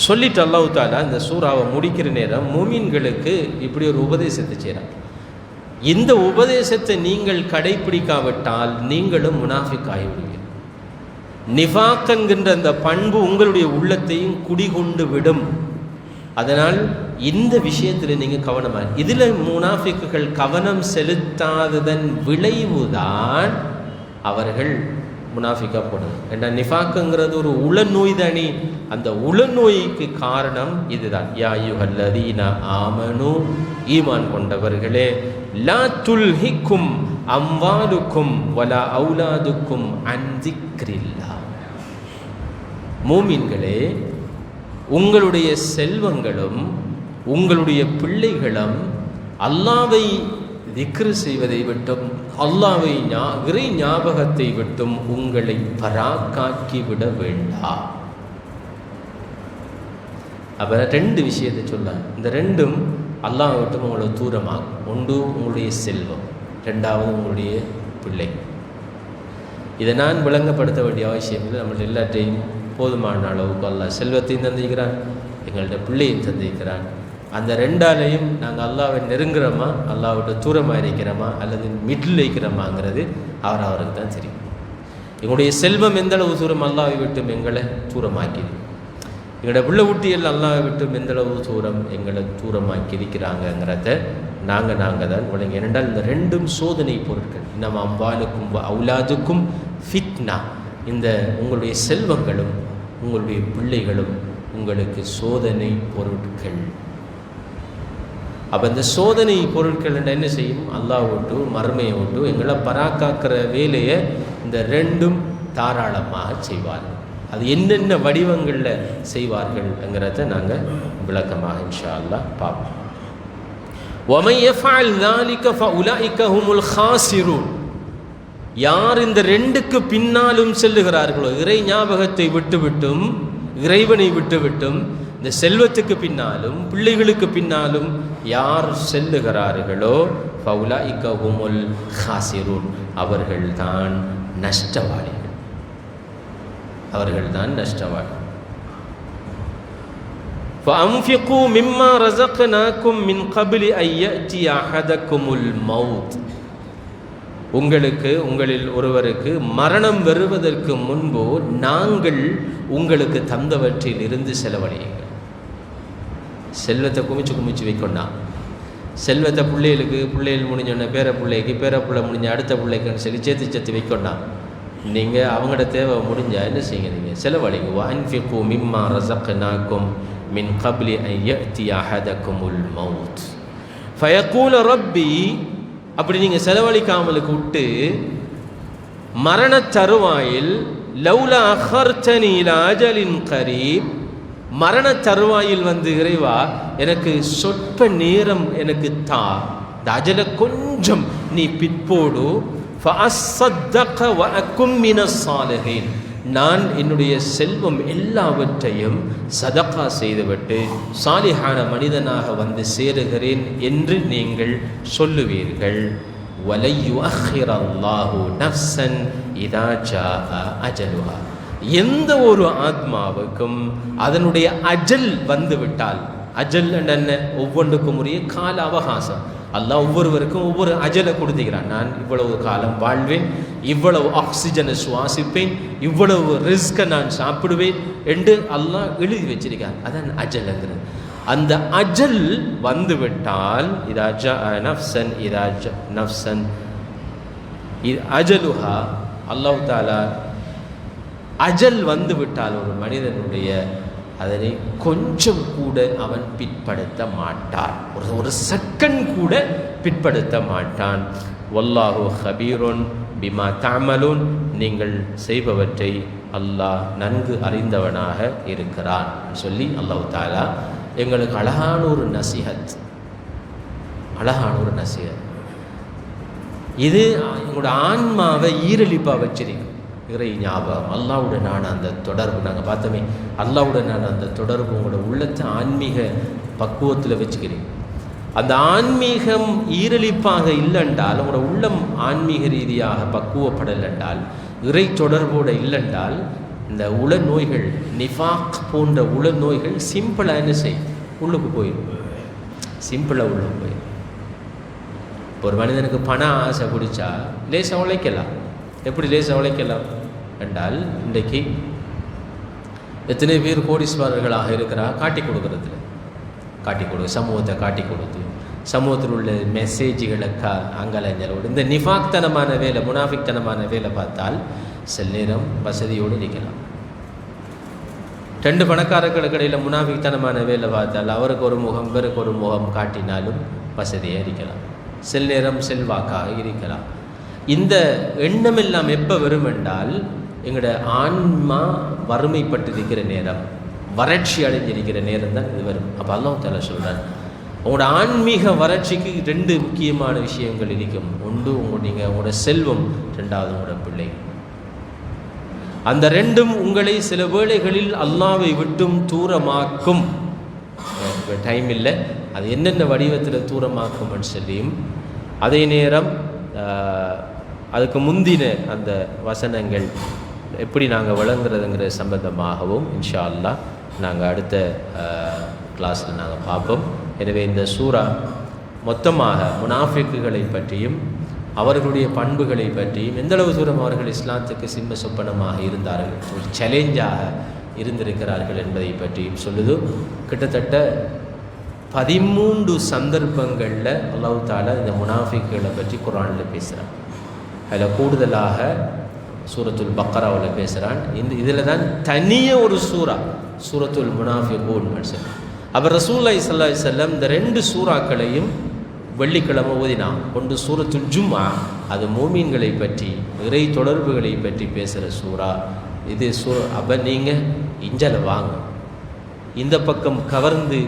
சொல்லிட்டு அல்லாஹ் தஆலா இந்த சூறாவை முடிக்கிற நேரம் மூமின்களுக்கு இப்படி ஒரு உபதேசத்தை செய்கிறார். இந்த உபதேசத்தை நீங்கள் கடைப்பிடிக்காவிட்டால் நீங்களும் முனாஃபிக் ஆகிவிடுவீர்கள். நிஃபாக் என்கின்ற அந்த பண்பு உங்களுடைய உள்ளத்தையும் குடிகொண்டு விடும். அதனால் இந்த விஷயத்தில் நீங்கள் கவனமாக, இதில் முனாஃபிக்குகள் கவனம் செலுத்தாததன் விளைவுதான் அவர்கள் முனாஃபிக்காக போடுது. ஏன்னா நிஃபாக்குங்கிறது ஒரு உளநோய் தானே, அந்த உளநோய்க்கு காரணம் இதுதான். யா அய்யுஹல்லதீன ஆமனு, ஈமான் கொண்டவர்களே, லா துல்ஹிக்கும் அம்வாலுக்கும் வலா அவுலாதுக்கும் அன் திக்ரில்லாஹ். மூமின்களே, உங்களுடைய செல்வங்களும் உங்களுடைய பிள்ளைகளும் அல்லாஹ்வை திக்ர் செய்வதை விட்டும் அல்லாஹ்வை இறை ஞாபகத்தை விட்டும் உங்களை பராக்காக்கி விட வேண்டாம். அப்போ 2 விஷயத்தை சொல்ல, இந்த 2ம் அல்லாஹ் விட்டும் உங்களை தூரமாகும். ஒன்று உங்களுடைய செல்வம், 2வது உங்களுடைய பிள்ளை. இதை நான் விளங்கப்படுத்த வேண்டிய அவசியம் இல்லை. நம்மள்ட்ட எல்லாத்தையும் போதுமான அளவுக்கு அல்லாஹ் செல்வத்தையும் தந்திருக்கிறான், எங்கள்கிட்ட பிள்ளையும் தந்திருக்கிறான். அந்த 2ஆலையும் நாங்கள் அல்லாஹ்வை நெருங்குறோமா, அல்லாஹ்விட்ட தூரமாக இருக்கிறோமா அல்லது மிடில் இருக்கிறோமாங்கிறது அவருக்கு தான் தெரியும். எங்களுடைய செல்வம் எந்த அளவு தூரம் அல்லாஹ்வை விட்டும் எங்களை தூரமாக்கிது, எங்களோட பிள்ளை ஊட்டியல் அல்லாஹ்வை விட்டும் எந்தளவு தூரம் எங்களை தூரமாக்கி இருக்கிறாங்கங்கிறத நாங்கள் தான் விளங்கி. ஏனென்றால் இந்த 2ம் சோதனை பொருட்கள். நம்ம அம்பாலுக்கும் அவுலாதுக்கும் ஃபித்னா, இந்த உங்களுடைய செல்வங்களும் உங்களுடைய பிள்ளைகளும் உங்களுக்கு சோதனை பொருட்கள். அப்போ இந்த சோதனை பொருட்கள் என்ன செய்யும்? அல்லாஹ் விட்டு மறுமையை விட்டு எங்களை பராக்காக்கிற வேலையை இந்த 2ம் தாராளமாக செய்வார்கள். அது என்னென்ன வடிவங்களில் செய்வார்கள்ங்கிறத நாங்கள் விளக்கமாக இன்ஷா அல்லாஹ் பார்ப்போம். وَمَنْ يَفْعَلْ ذَلِكَ فَأُولَئِكَ هُمُ الْخَاسِرُونَ. யார் இந்த 2க்கு பின்னாலும் செல்லுகிறார்களோ, இறை ஞாபகத்தை விட்டுவிட்டும் இறைவனை விட்டுவிட்டும் இந்த செல்வத்துக்கு பின்னாலும் பிள்ளைகளுக்கு பின்னாலும் யார் செல்லுகிறார்களோ فَأُولَئِكَ هُمُ الْخَاسِرُونَ. அவர்கள்தான் நஷ்டவாளிகள். فَأَنْفِقُوا مِمَّا رَزَقْنَاكُمْ مِنْ قَبْلِ أَنْ يَأْتِيَ أَحَدَكُمُ الْمَوْتُ. உங்களில் ஒருவருக்கு மரணம் வருவதற்கு முன்பு நாங்கள் உங்களுக்கு தந்தவற்றில் இருந்து செலவழியுங்கள். செல்வத்தை குமிச்சு வைக்கொண்டா, செல்வத்தை பிள்ளைகள் முடிஞ்சோடனே பேரப்பிள்ளை முடிஞ்ச அடுத்த பிள்ளைக்குன்னு சொல்லி சேர்த்து வைக்கொண்டா. நீங்கள் அவங்களோட தேவை முடிஞ்சால் என்ன செய்யுங்க, நீங்கள் செலவழிங்க. وَأَنْفِقُوا مِمَّا رَزَقْنَاكُمْ مِنْ قَبْلِ أَنْ يَأْتِيَ أَحَدَكُمُ الْمَوْتُ فَيَقُولَ رَبِّي. அப்படி நீங்கள் செலவழிக்காமலுக்கு விட்டு மரண தருவாயில் லௌலா அஹர்தனி இலா அஜலின் கரீப், மரண தருவாயில் இறைவா எனக்கு சொற்ப நேரம் எனக்கு தா, இந்த அஜலை கொஞ்சம் நீ பிற்போடு, فَأَصَّدَّقَ وَأَكُنْ مِنَ الصَّالِحِينَ, நான் என்னுடைய செல்வம் எல்லாவற்றையும் சதகா செய்துவிட்டு சாலிஹான மனிதனாக வந்து சேருகிறேன் என்று நீங்கள் சொல்லுவீர்கள். وَلَنْ يُؤَخِّرَ اللَّهُ نَفْسًا إِذَا جَاءَ أَجَلُهَا. எந்த ஒரு ஆத்மாவுக்கும் அதனுடைய அஜல் வந்துவிட்டால், அஜல் என்ன? ஒவ்வொன்றுக்கும் உரிய கால அவகாசம். அல்லாஹ் ஒவ்வொருவருக்கும் ஒவ்வொரு அஜலை கொடுத்துக்கிறான். நான் இவ்வளவு காலம் வாழ்வேன், இவ்வளவு ஆக்சிஜனை சுவாசிப்பேன், இவ்வளவு ரிஸ்கை நான் சாப்பிடுவேன் என்று அல்லாஹ் எழுதி வச்சிருக்கான். அதான் அஜல்ங்கிறது. அந்த அஜல் வந்துவிட்டால் அஜலுஹா, அல்லாஹ் தாலா அஜல் வந்துவிட்டால் ஒரு மனிதனுடைய அதனை கொஞ்சம் கூட அவன் பிற்படுத்த மாட்டான், ஒரு செகண்ட் கூட பிற்படுத்த மாட்டான். வல்லாஹு ஹபீருன் பிமா தஅமலூன், நீங்கள் செய்பவற்றை அல்லாஹ் நன்கு அறிந்தவனாக இருக்கிறான் சொல்லி அல்லாஹ் தஆலா எங்களுக்கு அழகான ஒரு நசிஹத். இது எங்களோட ஆன்மாவை ஈரலிப்பாக வச்சிருக்கு. இறை ஞாபகம், அல்லாஹ்வுடனான அந்த தொடர்பு. நாங்கள் பார்த்தோமே, அல்லாஹ்வுடனான அந்த தொடர்பு உங்களோட உள்ளத்தை ஆன்மீக பக்குவத்தில் வச்சுக்கிறீங்க. அந்த ஆன்மீகம் ஈரலிப்பாக இல்லைன்றால், உங்களோட உள்ளம் ஆன்மீக ரீதியாக பக்குவப்படலைன்றால், இறை தொடர்போடு இல்லைன்றால், இந்த உள நோய்கள், நிஃபாக் போன்ற உள நோய்கள் சிம்பிளாக என்ன செய்யும், உள்ளுக்கு போயிடும். சிம்பிளாக உள்ளுக்கு போயிடும். ஒரு மனிதனுக்கு பண ஆசை பிடிச்சா லேசாக உழைக்கலாம். எப்படி லேசாக உழைக்கலாம் என்றால், இன்றைக்கு எத்தனை பேர் கோடீஸ்வரர்களாக இருக்கிறா காட்டி கொடுக்கறதுல, சமூகத்தை காட்டி கொடுத்து சமூகத்தில் உள்ள மெசேஜ்களை அங்கலஞ்சலோடு இந்த நிஃபாக்தனமான வேலை, முனாஃபிக்தனமான வேலை பார்த்தால் சில நேரம் வசதியோடு நிற்கலாம். 2 பணக்காரர்களுக்கு இடையில் முனாஃபிக்தனமான வேலை பார்த்தால் அவருக்கு ஒரு முகம் இவருக்கு ஒரு முகம் காட்டினாலும் வசதியாக இருக்கலாம். சில நேரம் செல்வாக்காக இருக்கலாம். இந்த எண்ணம் எல்லாம் எப்போ வரும் என்றால் எங்களோட ஆன்மா வறுமைப்பட்டிருக்கிற நேரம், வறட்சி அடைஞ்சிருக்கிற நேரம் தான் இது வரும். அப்போ அல்லாஹ் தஆலா சொல்கிறார், உங்களோட ஆன்மீக வறட்சிக்கு 2 முக்கியமான விஷயங்கள் இருக்கும். ஒன்று உங்களோட செல்வம், 2வது உங்களோட பிள்ளை. அந்த 2ம் உங்களை சில வேளைகளில் அல்லாஹ்வை விட்டும் தூரமாக்கும். டைம் இல்லை, அது என்னென்ன வடிவத்தில் தூரமாக்கும்னு சொல்லியும், அதே நேரம் அதுக்கு முந்தின அந்த வசனங்கள் எப்படி நாங்கள் வழங்குறதுங்கிற சம்பந்தமாகவும் இன்ஷா அல்லாஹ் நாங்கள் அடுத்த கிளாஸில் நாங்கள் பார்ப்போம். எனவே இந்த சூரா மொத்தமாக முனாஃபிக்குகளை பற்றியும் அவர்களுடைய பண்புகளை பற்றியும் எந்தளவு தூரம் அவர்கள் இஸ்லாத்துக்கு சிம்ம சொப்பனமாக இருந்தார்கள், ஒரு சேலஞ்சாக இருந்திருக்கிறார்கள் என்பதை பற்றியும் சொல்லுது. கிட்டத்தட்ட 13 சந்தர்ப்பங்களில் அல்லாஹ் தஆலா இந்த முனாஃபிக்குகளை பற்றி குர்ஆனில் பேசுகிறான். அதில் கூடுதலாக சூரத்துல் பக்கராவில் பேசுகிறான். இதில் தான் தனியே ஒரு சூரத்துல் முனாஃபிகூன் சொல்லி. அப்போ ரசூலுல்லாஹி ஸல்லல்லாஹு அலைஹி வஸல்லம் இந்த 2 சூறாக்களையும் வெள்ளிக்கிழமை ஓதினான். ஒன்று சூரத்துல் ஜும்ஆ, அது மூமீன்களை பற்றி இறை தொடர்புகளை பற்றி பேசுகிற சூறா. இது அப்போ நீங்கள் இஞ்சலை வாங்க, இந்த பக்கம் கவர்ந்து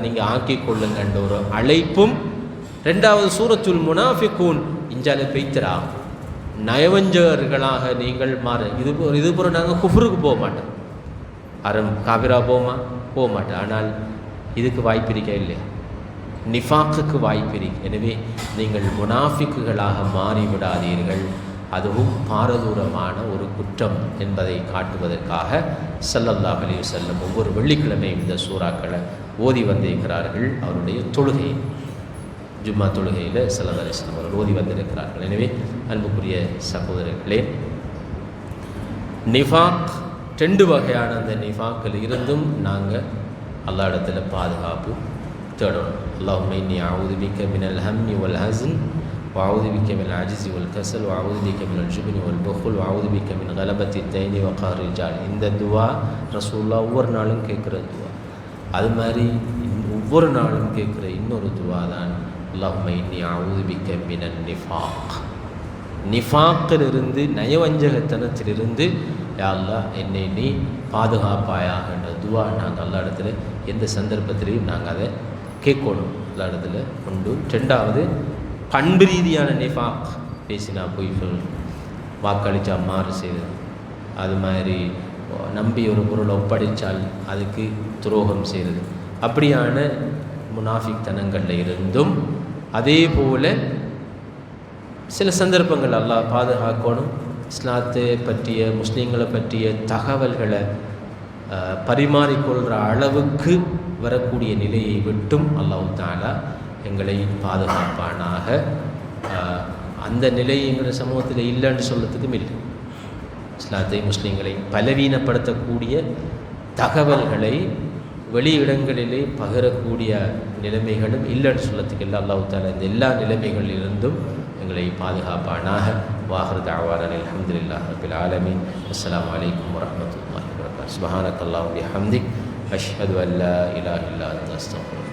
நீங்கள் ஆக்கிக் கொள்ளுங்கன்ற ஒரு அழைப்பும். 2வது சூரத்துல் முனாஃபிகூன், இஞ்சால பெய்த்திரா நயவஞ்சகர்களாக நீங்கள் மாற. இது போல நாங்கள் குஃப்ருக்கு போக மாட்டோம், காபிரா போக மாட்டோம். ஆனால் இதுக்கு வாய்ப்பு இருக்கா இல்லையா? நிஃபாக்குக்கு வாய்ப்பு இருக்கு. எனவே நீங்கள் முனாஃபிக்குகளாக மாறிவிடாதீர்கள், அதுவும் பாரதூரமான ஒரு குற்றம் என்பதை காட்டுவதற்காக ஸல்லல்லாஹு அலைஹி வஸல்லம் ஒவ்வொரு வெள்ளிக்கிழமையும் இந்த சூறாக்களை ஓதி வந்திருக்கிறார்கள். அவருடைய தொழுகை, ஜும்மா தொழுகையில் ஸல்லல்லாஹு அலைஹி வஸல்லம் அவர்கள் ஓதி வந்திருக்கிறார்கள். எனவே அன்புக்குரிய சகோதரர்களே, நிஃபாக் 2 வகையான அந்த நிஃபாக்கில் இருந்தும் நாங்கள் அல்லாஹ் இடத்துல பாதுகாப்பு தேடணும். அல்லாஹும்ம இன்னி அஊது பிக்க மினல் ஹம்மி வல் ஹஸன் வஅஊது பிக்க மினல் அஜ்ஸி வல் கஸல் வஅஊது பிக்க மினல் ஜுப்னி வல் புக்ல் வஅஊது பிக்க மின் கலபத்தி தைனி வ கஹ்ரி ரிஜால். இந்த துவா ரசூலுல்லாஹ் ஒவ்வொரு நாளும் கேட்குற துவா. அது மாதிரி ஒவ்வொரு நாளும் கேட்குற இன்னொரு துவா தான் அல்லாஹும்ம இன்னி அஊது பிக்க மினன் நிஃபாக். நிஃபாக்கிலிருந்து, நயவஞ்சகத்தனத்திலிருந்து யா அல்லாஹ் என்னை நீ பாதுகாப்பாயாக என்ற துவா நாங்கள் அல்லா இடத்துல எந்த சந்தர்ப்பத்திலையும் நாங்கள் அதை கேட்கணும். எல்லா இடத்துல உண்டு. 2வது பண்பு ரீதியான நிஃபாக், பேசினா பொய் சொல், வாக்களித்தா மாறு செய்தது, அது மாதிரி நம்பி ஒரு பொருளை ஒப்படைத்தால் அதுக்கு துரோகம் செய்கிறது, அப்படியான முனாஃபிக் தனங்களில் இருந்தும். அதே போல் சில சந்தர்ப்பங்கள் அல்லாஹ் பாதுகாக்கணும். இஸ்லாத்தை பற்றிய, முஸ்லீம்களை பற்றிய தகவல்களை பரிமாறிக்கொள்கிற அளவுக்கு வரக்கூடிய நிலையை விட்டும் அல்லாஹ் தஆலா எங்களை பாதுகாப்பானாக. அந்த நிலை எங்கள் சமூகத்தில் இல்லைன்னு சொல்லத்துக்கும் இல்லை. இஸ்லாத்தை, முஸ்லீம்களை பலவீனப்படுத்தக்கூடிய தகவல்களை வெளியிடங்களிலே பகிரக்கூடிய நிலைமைகளும் இல்லைன்னு சொல்லத்துக்கு இல்லை. அல்லாஹ் தஆலா இந்த எல்லா நிலைமைகளிலிருந்தும் எங்களை பாதுகாப்பானாக. வாஹிரு தஅவானா அல்ஹம்துலில்லாஹி ரப்பில் ஆலமீன். அஸ்ஸலாமு அலைக்கும் வரஹ்மத்துல்லாஹி வபரகாத்துஹு. சுப்ஹானக்கல்லாஹு வபிஹம்திக், அஷ்ஹது அன் லா இலாஹா இல்லா அன்த அஸ்தக்ஃபிருக்க.